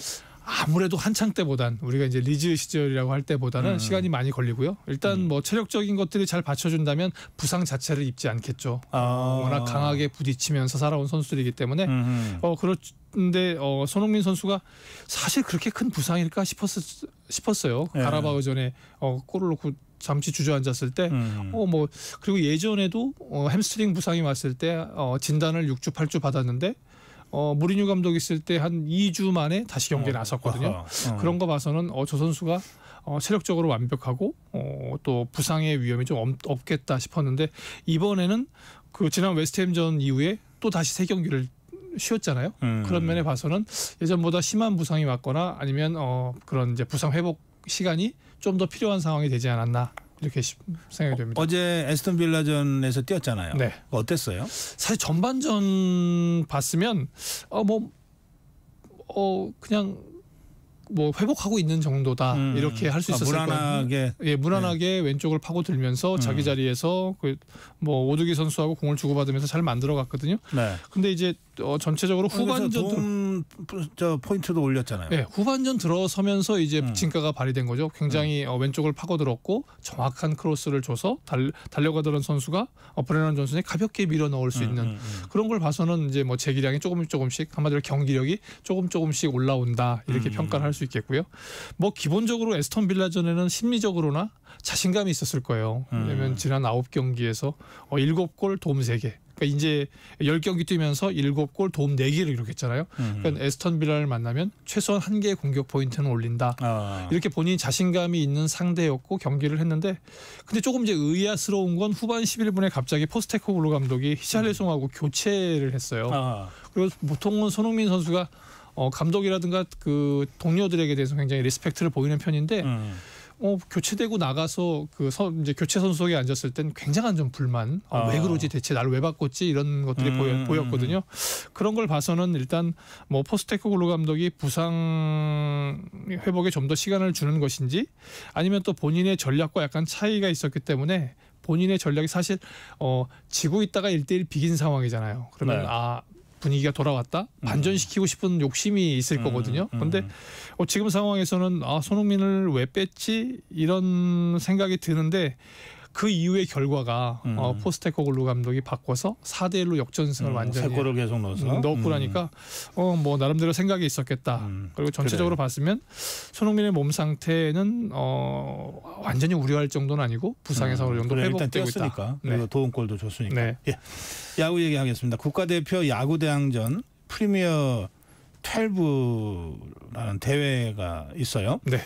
아무래도 한창 때보단 우리가 이제 리즈 시절이라고 할 때보다는 시간이 많이 걸리고요. 일단 뭐 체력적인 것들이 잘 받쳐준다면 부상 자체를 입지 않겠죠. 워낙 강하게 부딪히면서 살아온 선수들이기 때문에 그런데 손흥민 선수가 사실 그렇게 큰 부상일까 싶었어요. 예. 가라바오전에 골을 넣고 잠시 주저앉았을 때 뭐 그리고 예전에도 햄스트링 부상이 왔을 때 진단을 6주 8주 받았는데 무리뉴 감독 있을 때 한 2주 만에 다시 경기에 나섰거든요. 그런 거 봐서는 저 선수가 체력적으로 완벽하고 또 부상의 위험이 좀 없겠다 싶었는데 이번에는 그 지난 웨스트햄전 이후에 또 다시 3경기를 쉬었잖아요. 그런 면에 봐서는 예전보다 심한 부상이 왔거나 아니면 그런 이제 부상 회복 시간이 좀 더 필요한 상황이 되지 않았나 이렇게 생각이 됩니다. 어제 에스턴 빌라전에서 뛰었잖아요. 네. 어땠어요? 사실 전반전 봤으면 그냥 뭐 회복하고 있는 정도다 이렇게 할 수 있었을 거예요. 무난하게 무난하게 왼쪽을 파고 들면서 자기 자리에서 뭐 오두기 선수하고 공을 주고받으면서 잘 만들어갔거든요. 네. 근데 이제 전체적으로 후반전 포인트도 올렸잖아요. 네, 후반전 들어서면서 이제 진가가 발휘된 거죠. 굉장히 왼쪽을 파고들었고 정확한 크로스를 줘서 달려가던 선수가 브레넌 존슨이 가볍게 밀어 넣을 수 있는 그런 걸 봐서는 이제 뭐 재기량이 조금씩 한마디로 경기력이 조금씩 올라온다 이렇게 평가를 할 수 있겠고요. 뭐 기본적으로 에스턴 빌라전에는 심리적으로나 자신감이 있었을 거예요. 왜냐하면 지난 9경기에서 7골 도움 3개. 그러니까 이제 10경기 뛰면서 7골 도움 4개를 기록했잖아요. 그러니까 에스턴 빌라를 만나면 최소한 1개의 공격 포인트는 올린다. 이렇게 본인이 자신감이 있는 상대였고 경기를 했는데 근데 조금 이제 의아스러운 건 후반 11분에 갑자기 포스테코글루 감독이 히샬리송하고 교체를 했어요. 그리고 보통은 손흥민 선수가 감독이라든가 그 동료들에게 대해서 굉장히 리스펙트를 보이는 편인데 교체되고 나가서 이제 교체 선수석에 앉았을 땐 굉장한 좀 불만. 왜 그러지 대체 나를 왜 바꿨지 이런 것들이 보였거든요. 그런 걸 봐서는 일단 뭐 포스테코글루 감독이 부상 회복에 좀 더 시간을 주는 것인지 아니면 또 본인의 전략과 약간 차이가 있었기 때문에 본인의 전략이 사실 지고 있다가 1대1 비긴 상황이잖아요. 그러면 분위기가 돌아왔다. 반전시키고 싶은 욕심이 있을 거거든요. 그런데 지금 상황에서는 손흥민을 왜 뺐지 이런 생각이 드는데 그 이후의 결과가 포스테코글루 감독이 바꿔서 4대1로 역전승을 완전히 3골을 계속 넣고 나니까 뭐 나름대로 생각이 있었겠다. 그리고 전체적으로 봤으면 손흥민의 몸 상태는 완전히 우려할 정도는 아니고 부상에서 어느 정도 회복되고 있다. 그리고 도움골도 줬으니까. 네. 예. 야구 얘기하겠습니다. 국가대표 야구대항전 프리미어 12라는 대회가 있어요. 네.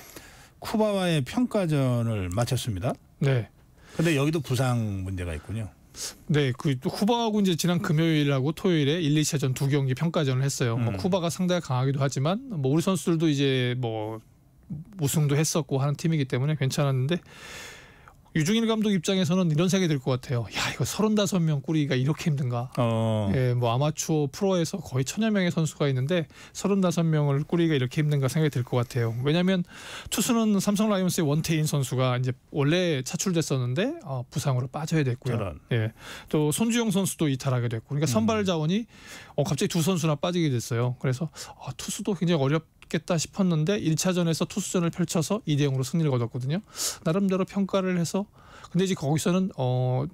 쿠바와의 평가전을 마쳤습니다. 네. 근데 여기도 부상 문제가 있군요. 네, 그 쿠바하고 이제 지난 금요일하고 토요일에 1, 2차전 2경기 평가전을 했어요. 뭐 쿠바가 상당히 강하기도 하지만 뭐 우리 선수들도 이제 뭐 우승도 했었고 하는 팀이기 때문에 괜찮았는데 유중일 감독 입장에서는 이런 생각이 들 것 같아요. 야, 이거 35명 꾸리기가 이렇게 힘든가? 예, 뭐 아마추어 프로에서 거의 1000여 명의 선수가 있는데 35명을 꾸리기가 이렇게 힘든가 생각이 들 것 같아요. 왜냐하면 투수는 삼성 라이온스의 원태인 선수가 이제 원래 차출됐었는데 부상으로 빠져야 됐고요. 예, 또 손주영 선수도 이탈하게 됐고, 그러니까 선발 자원이 갑자기 두 선수나 빠지게 됐어요. 그래서 투수도 굉장히 겠다 싶었는데 1차전에서 투수전을 펼쳐서 2대0으로 승리를 거뒀거든요. 나름대로 평가를 해서 근데 이제 거기서는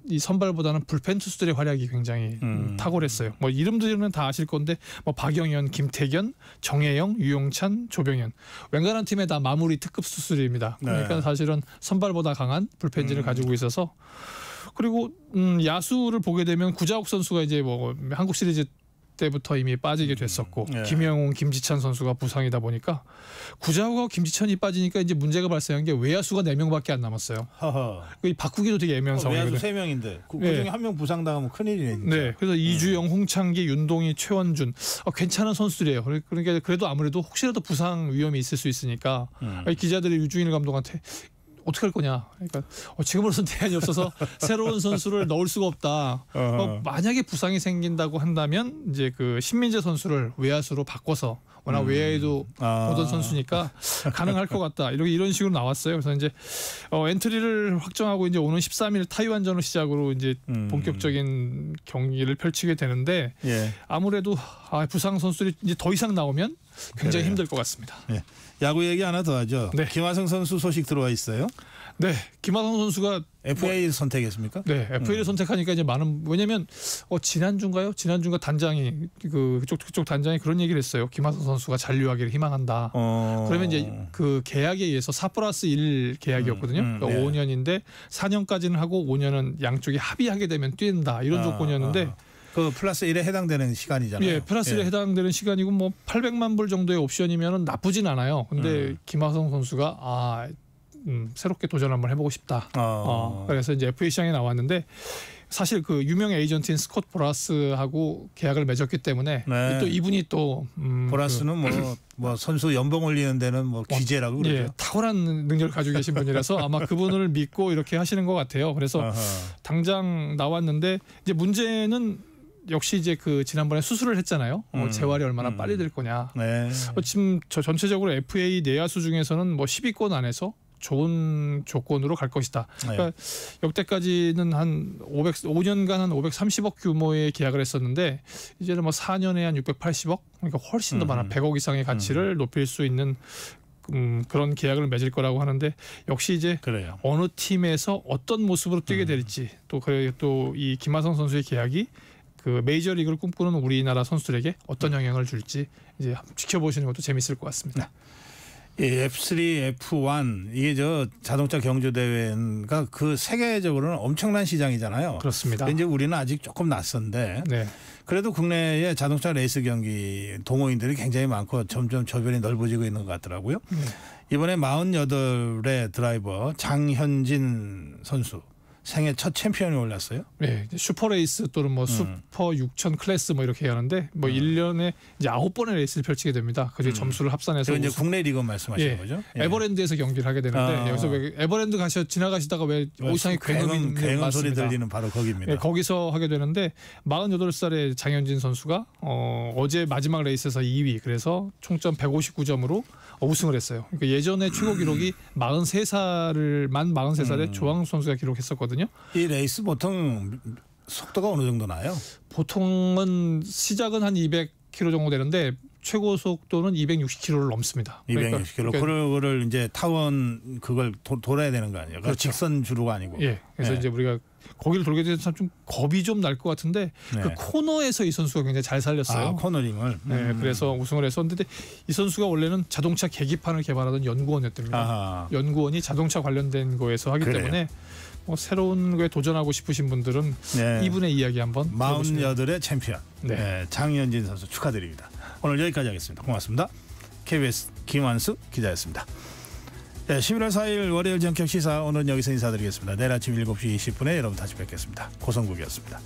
이 선발보다는 불펜 투수들의 활약이 굉장히 탁월했어요. 뭐 이름들은 다 아실 건데 뭐 박영현, 김태견, 정혜영, 유용찬, 조병현 웬간한 팀에 다 마무리 특급 투수들입니다. 그러니까 사실은 선발보다 강한 불펜진을 가지고 있어서 그리고 야수를 보게 되면 구자욱 선수가 이제 뭐 한국 시리즈 때부터 이미 빠지게 됐었고 김영웅, 김지찬 선수가 부상이다 보니까 구자욱하고 김지찬이 빠지니까 이제 문제가 발생한 게 외야수가 4명밖에 안 남았어요. 바꾸기도 되게 애매한 상황이거든요. 외야수 3명인데 그중에 한 명 부상당하면 큰일이네. 진짜. 네, 그래서 이주영, 홍창기, 윤동희, 최원준 괜찮은 선수들이에요. 그러니까 그래도 아무래도 혹시라도 부상 위험이 있을 수 있으니까 기자들이 유중일 감독한테 어떻게 할 거냐. 그러니까 지금으로선 대안이 없어서 새로운 선수를 넣을 수가 없다. 만약에 부상이 생긴다고 한다면 이제 그 신민재 선수를 외야수로 바꿔서 워낙 외야에도 보던 선수니까 가능할 것 같다. 이런 식으로 나왔어요. 그래서 이제 엔트리를 확정하고 이제 오는 13일 타이완전을 시작으로 이제 본격적인 경기를 펼치게 되는데 예. 아무래도 부상 선수들이 이제 더 이상 나오면 굉장히 힘들 것 같습니다. 예. 야구 얘기 하나 더 하죠. 네. 김하성 선수 소식 들어와 있어요. 네, 김하성 선수가 FA 선택했습니까? 네, FA를 선택하니까 이제 왜냐면 지난주인가 단장이 그쪽 단장이 그런 얘기를 했어요. 김하성 선수가 잔류하기를 희망한다. 그러면 이제 그 계약에 의해서 4+1 계약이었거든요. 그러니까 네. 5년인데 4년까지는 하고 5년은 양쪽이 합의하게 되면 뛴다 이런 조건이었는데. 그 플러스 1에 해당되는 시간이잖아요. 예, 플러스 1에 해당되는 시간이고 뭐 800만 불 정도의 옵션이면은 나쁘진 않아요. 근데 김하성 선수가 새롭게 도전 한번 해보고 싶다. 그래서 이제 FA 시장에 나왔는데 사실 그 유명 에이전트인 스콧 보라스하고 계약을 맺었기 때문에 또 이분이 또 보라스는 뭐 선수 연봉 올리는 데는 뭐 기재라고 그러죠. 예, 탁월한 능력을 가지고 계신 분이라서 아마 그분을 믿고 이렇게 하시는 것 같아요. 그래서 당장 나왔는데 이제 문제는 역시 이제 그 지난번에 수술을 했잖아요. 재활이 얼마나 빨리 될 거냐. 네. 지금 전체적으로 FA 내야수 중에서는 뭐 10위권 안에서 좋은 조건으로 갈 것이다. 그러니까 역대까지는 한 5년간 한 530억 규모의 계약을 했었는데 이제는 뭐 4년에 한 680억, 그러니까 훨씬 더 많아 100억 이상의 가치를 높일 수 있는 그런 계약을 맺을 거라고 하는데 역시 이제 그래요. 어느 팀에서 어떤 모습으로 뛰게 될지 또 이 김하성 선수의 계약이 그 메이저리그를 꿈꾸는 우리나라 선수들에게 어떤 영향을 줄지 이제 지켜보시는 것도 재밌을 것 같습니다. F3, F1 이게 자동차 경주 대회가 그 세계적으로는 엄청난 시장이잖아요. 그렇습니다. 이제 우리는 아직 조금 낯선데 네. 그래도 국내에 자동차 레이스 경기 동호인들이 굉장히 많고 점점 저변이 넓어지고 있는 것 같더라고요. 이번에 48의 드라이버 장현진 선수 생애 첫 챔피언이 올랐어요. 네, 슈퍼레이스 또는 뭐 슈퍼 6000 클래스 뭐 이렇게 하는데 뭐 1년에 이제 9번의 레이스를 펼치게 됩니다. 그중에 점수를 합산해서 이제 국내 리그 말씀하시는 거죠? 예. 에버랜드에서 경기를 하게 되는데 여기서 왜 에버랜드 지나가시다가 왜 오이상에 굉음 소리 들리는 바로 거기입니다. 예, 거기서 하게 되는데 48살의 장현진 선수가 어제 마지막 레이스에서 2위, 그래서 총점 159점으로 우승을 했어요. 그러니까 예전에 최고 기록이 43살의 조항 선수가 기록했었거든요. 이 레이스 보통 속도가 어느 정도 나요? 보통은 시작은 한 200km 정도 되는데 최고 속도는 260km를 넘습니다. 260km. 그거를 이제 타원 그걸 돌아야 되는 거 아니에요? 그렇죠. 직선 주로가 아니고. 예. 그래서 이제 우리가 거기를 돌게 되면 참 좀 겁이 좀 날 것 같은데 그 코너에서 이 선수가 굉장히 잘 살렸어요. 코너링을. 네, 그래서 우승을 했었는데 이 선수가 원래는 자동차 계기판을 개발하던 연구원이었답니다. 연구원이 자동차 관련된 거에서 하기 때문에 뭐 새로운 거에 도전하고 싶으신 분들은 이분의 이야기 한번 48의 챔피언 장현진 선수 축하드립니다. 오늘 여기까지 하겠습니다. 고맙습니다. KBS 김환수 기자였습니다. 11월 4일 월요일 전격 시사 오늘은 여기서 인사드리겠습니다. 내일 아침 7시 20분에 여러분 다시 뵙겠습니다. 고성국이었습니다.